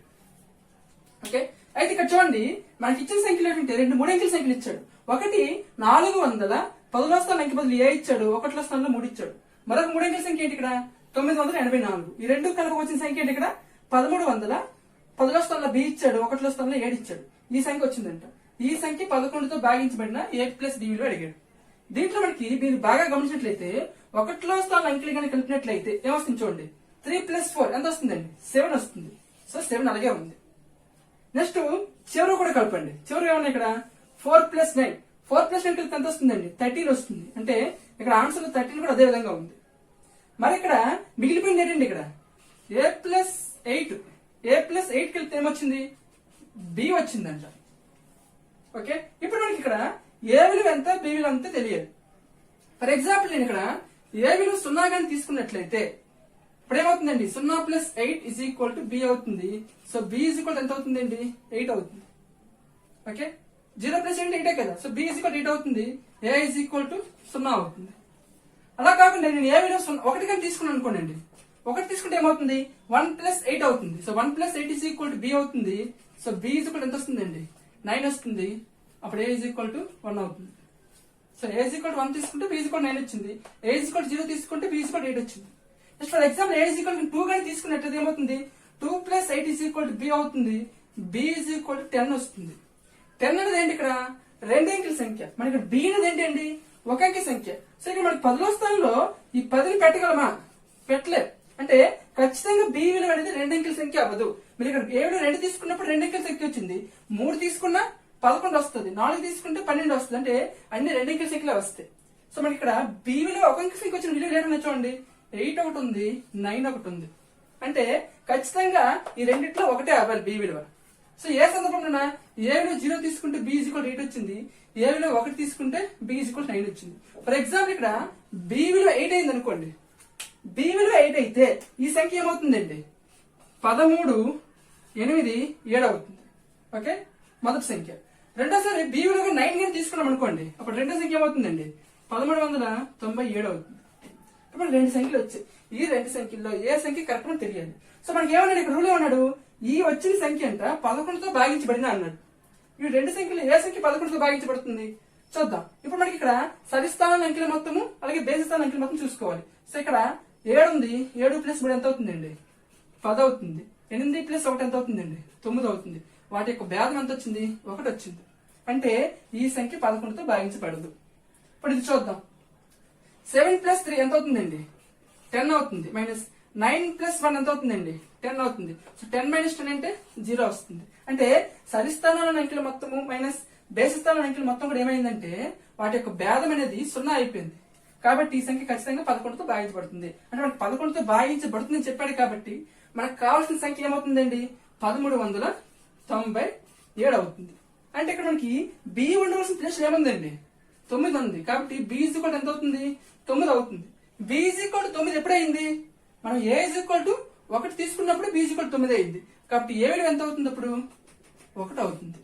ఓకే, అయితే ఇక్కడ చూడండి, మనకి ఇచ్చిన సంఖ్యలు ఏంటంటే 3 అంకెల సంఖ్యలు ఇచ్చాడు. ఒకటి 400 10లో స్థానం అంకె బదులు ఏ ఇచ్చాడు, 1లో స్థానంలో 3 ఇచ్చాడు. మరొక 3 అంకెల సంఖ్య ఏంటి ఇక్కడ? 984. ఈ రెండు కలిపి వచ్చిన సంఖ్య ఏంటి ఇక్కడ? 1300 10లో స్థానంలో బి ఇచ్చాడు, 1లో స్థానంలో 7 ఇచ్చాడు. ఈ సంఖ్య వచ్చిందంట. ఈ సంఖ్య 11తో భాగించబడిన A + B విలువ అడిగాడు. దీంట్లో మనకి మీరు బాగా గమనించినట్లయితే 1లో స్థానం అంకెలు కానీ కలిపినట్లయితే ఏమొస్తుంది చూడండి, 3 + 4 ఎంత వస్తుందండి? 7 వస్తుంది. సో 7 అలాగే ఉంది. నెక్స్ట్ చివరి కూడా కలపండి. చివరి ఏమన్నా ఇక్కడ 4 + 9 కలిపి ఎంత వస్తుందండి? 13 వస్తుంది. అంటే ఇక్కడ ఆన్సర్ 13 కూడా అదే విధంగా ఉంది. మరి ఇక్కడ మిగిలిపోయింది ఏంటండి? ఇక్కడ A + 8 కలిపితే ఏమొచ్చింది? B వచ్చిందంట. ఓకే, ఇప్పుడు మనకి ఇక్కడ ఏ విలువ ఎంత, బి విలువ ఎంత తెలియదు. ఫర్ ఎగ్జాంపుల్ నేను ఇక్కడ ఏ విలువ 0 గాని తీసుకున్నట్లయితే ఇప్పుడు ఏమవుతుందండి? 0 + 8 = B అవుతుంది. సో B ఎంత అవుతుందండి? 8 అవుతుంది. ఓకే, 0 + 8 కదా. సో B 8 అవుతుంది. A 0 అవుతుంది. అలా కాకుండా నేను ఏ విలువ 1 కానీ తీసుకున్నాను అనుకోండి. 1 తీసుకుంటే ఏమవుతుంది? 1 + 8 అవుతుంది. సో 1 + 8 B అవుతుంది. సో B ఎంత వస్తుందండి? 9 వస్తుంది. అప్పుడు A 1 అవుతుంది. So a is equal to 1 తీసుకుంటే b is equal to 9 వచ్చింది. a is equal to 0 తీసుకుంటే b is equal to 8 వచ్చింది. Next for example a is equal to 2 గాని తీసుకున్నట్లయితే ఏమవుతుంది, 2 + 8 is equal to b అవుతుంది. b is equal to 10 వస్తుంది. 10 అనేది ఏంటి, ఇక్కడ రెండు అంకెల సంఖ్య. మనకి ఇక్కడ b అనేది ఏంటండి, ఒక అంకె సంఖ్య. సో ఇక్కడ మనకి 10వ స్థానంలో ఈ 10ని పెట్టగలమా, పెట్టలేదు. అంటే ఖచ్చితంగా b విలువ అనేది రెండు అంకెల సంఖ్య అవ్వదు. మీరు ఇక్కడ a విలువ 2 తీసుకున్నప్పుడు రెండు అంకెల సంఖ్య వచ్చింది. 3 తీసుకున్నా 11 వస్తుంది, 4 తీసుకుంటే 12 వస్తుంది. అంటే అన్ని రెండు అంకెల సంఖ్యలే వస్తాయి. సో మనకి ఇక్కడ b విలువ ఒక అంకె సంఖ్య వచ్చిన విలువ లేకుండా చూడండి, 8 ఒకటి ఉంది, 9 ఒకటి ఉంది. అంటే ఖచ్చితంగా ఈ రెండిట్లో ఒకటే అవ్వాలి b విలువ. సో ఏ సందర్భంలో ఏ విలువ 0 తీసుకుంటే b is equal to 8 వచ్చింది, ఏ విలువ 1 తీసుకుంటే b is equal to 9 వచ్చింది. ఫర్ ఎగ్జాంపుల్ ఇక్కడ b విలువ 8 అయింది అనుకోండి, b విలువ 8 అయితే ఈ సంఖ్య ఏమవుతుందండి, 13, 8, 7 అవుతుంది. ఓకే, మొదటి సంఖ్య. రెండోసారి b విలువ 9 గా తీసుకున్నాం అనుకోండి, అప్పుడు రెండో సంఖ్య ఏమవుతుందండి, 1397 అవుతుంది. ఇప్పుడు రెండు సంఖ్యలు వచ్చాయి. ఈ రెండు సంఖ్యల్లో ఏ సంఖ్య కరెక్ట్ అని తెలియాలి. సో మనకి ఏమన్నాడు, ఇక్కడ రూల్ ఏమన్నాడు, ఈ వచ్చిన సంఖ్య అంట 11తో భాగించబడిన అన్నాడు. ఈ రెండు సంఖ్యలు ఏ సంఖ్య 11తో భాగించబడుతుంది చూద్దాం. ఇప్పుడు మనకి ఇక్కడ సరిస్థానం అంకెల మొత్తము అలాగే బేసి స్థానం అంకెల మొత్తం చూసుకోవాలి. సో ఇక్కడ 7 ఉంది, 7 + 3 ఎంత అవుతుందండి, 10 అవుతుంది. 8 + 1 ఎంత అవుతుందండి, 9 అవుతుంది. వాటి యొక్క భేదం ఎంత వచ్చింది, 1 వచ్చింది. అంటే ఈ సంఖ్య 11తో భాగించబడదు. ఇప్పుడు ఇది చూద్దాం. 7 + 3 ఎంత అవుతుందండి, 10 అవుతుంది. -9 + 1 ఎంత అవుతుందండి, 10 అవుతుంది. సో 10 - 10 అంటే 0 వస్తుంది. అంటే సరిస్థానాల అంకెల మొత్తము మైనస్ బేసి స్థానాల అంకెల మొత్తం కూడా ఏమైందంటే వాటి యొక్క భేదం అనేది 0 అయిపోయింది. కాబట్టి ఈ సంఖ్య ఖచ్చితంగా 11తో భాగించబడుతుంది. అంటే మనకు 11తో భాగించబడుతుందని చెప్పాడు కాబట్టి మనకు కావాల్సిన సంఖ్య ఏమవుతుందండి, 1397 అవుతుంది. అంటే ఇక్కడ మనకి b ఉండవలసిన ప్లేస్ ఏముందండి, 9 ఉంది. కాబట్టి b is equal to ఎంత అవుతుంది, 9 అవుతుంది. b is equal to 9 ఎప్పుడైంది, మనం a is equal to 1 తీసుకున్నప్పుడు b is equal to 9 అయింది. కాబట్టి ఏ విలువ ఎంత అవుతుంది, అప్పుడు 1 అవుతుంది.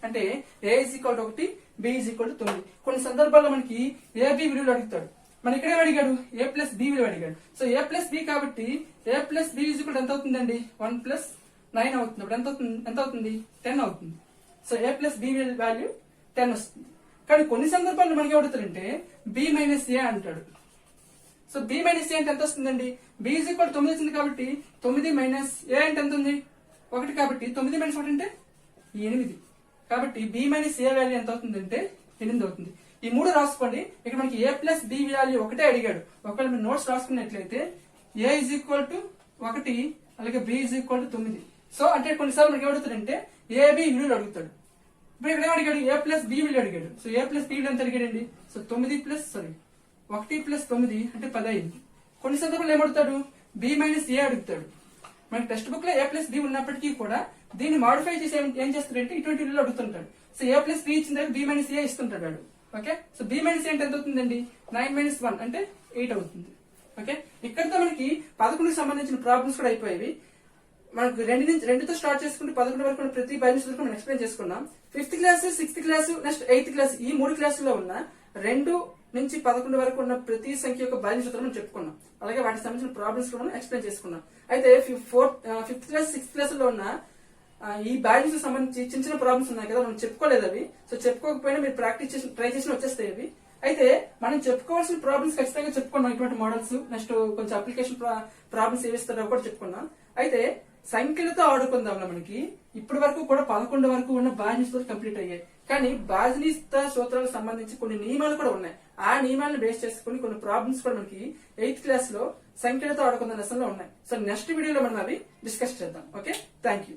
అంటే a is equal to 1, b is equal to 9. కొన్ని సందర్భాల్లో మనకి a b విలువలు అడుగుతాడు. మన ఇక్కడ అడిగాడు a + b విలువ అడిగాడు. సో a + b కాబట్టి a + b is equal to ఎంత అవుతుందండి, 1 + 9 అవుతుంది. అప్పుడు ఎంత అవుతుంది 10 అవుతుంది. సో a + b వాల్యూ 10 వస్తుంది. కానీ కొన్ని సందర్భాల్లో మనకి ఏమడుగుతారంటే b - a అంటాడు. సో b - a అంటే ఎంత వస్తుందండి, b is equal to 9 వచ్చింది కాబట్టి 9 - a అంటే ఎంత ఉంది, 1 కాబట్టి 9 - 1 అంటే 8. కాబట్టి b - a వాల్యూ ఎంత అవుతుందంటే 8 అవుతుంది. ఈ 3 రాసుకోండి. ఇక్కడ మనకి a + b వాల్యూ ఒకటే అడిగాడు. ఒకవేళ మీరు notes రాసుకున్నట్లయితే a is equal to 1 అలాగే b is equal to 9. So అంటే కొన్నిసార్లు మనకి ఏమడుగుతాడంటే a b విలువలు అడుగుతాడు. ఇప్పుడు ఇక్కడ ఏమడిగాడు, a + b విలువ అడిగాడు. సో a + b విలువ ఎంత అడిగాడండి, సో 1 + 9 అంటే 10 అయింది. కొన్ని సందర్భాలు ఏమడుగుతాడు, b - a అడుగుతాడు. మనకి టెక్స్ట్ బుక్ లో a + b ఉన్నప్పటికీ కూడా దీన్ని మాడిఫై చేసి ఏం చేస్తాడంటే ఇటువంటి విలువలు అడుగుతుంటాడు. సో a + b ఇచ్చిన b - a ఇస్తుంటాడు వాడు. ఓకే, సో b - a అంటే ఎంత అవుతుందండి, 9 - 1 అంటే 8 అవుతుంది. ఓకే, ఇక్కడతో మనకి 11కి సంబంధించిన ప్రాబ్లమ్స్ కూడా అయిపోయేవి. మనకు 2తో స్టార్ట్ చేసుకుంటే 11 వరకు ఉన్న ప్రతి బైనరీ వరకు మనం ఎక్స్ప్లెయిన్ చేసుకున్నాం. 5th class, 6th class, next 8th class ఈ 3 క్లాసుల్లో ఉన్న 2 నుంచి 11 వరకు ఉన్న ప్రతి సంఖ్య యొక్క బైనరీ సూత్రం మనం చెప్పుకున్నాం. అలాగే వాటికి సంబంధించిన ప్రాబ్లమ్స్ కూడా మనం ఎక్స్ప్లెయిన్ చేసుకున్నాం. అయితే 5th క్లాస్, 6th క్లాస్ లో ఉన్న ఈ బైనరీస్ సంబంధించి చిన్న చిన్న ప్రాబ్లమ్స్ ఉన్నాయి కదా, మనం చెప్పుకోలేదు అవి. సో చెప్పుకోకపోయినా మీరు ప్రాక్టీస్ చేసి ట్రై చేసిన వచ్చేస్తాయి అవి. అయితే మనం చెప్పుకోవాల్సిన ప్రాబ్లమ్స్ ఖచ్చితంగా చెప్పుకున్నాం. ఇటువంటి మోడల్స్, నెక్స్ట్ కొంచెం అప్లికేషన్ ప్రాబ్లమ్స్ ఏవిస్తారో కూడా చెప్పుకున్నాం. అయితే సంఖ్యలతో ఆడుకుందాం మనకి ఇప్పటి వరకు కూడా 11 వరకు ఉన్న బాజనీస్ కంప్లీట్ అయ్యాయి. కానీ బాజనీస్త సూత్రాలకు సంబంధించి కొన్ని నియమాలు కూడా ఉన్నాయి. ఆ నియమాలను బేస్ చేసుకుని కొన్ని ప్రాబ్లమ్స్ కూడా మనకి 8th క్లాస్ లో సంఖ్యలతో ఆడుకున్న లెసన్ లో ఉన్నాయి. సో నెక్స్ట్ వీడియోలో మనం అవి డిస్కస్ చేద్దాం. Okay, thank you.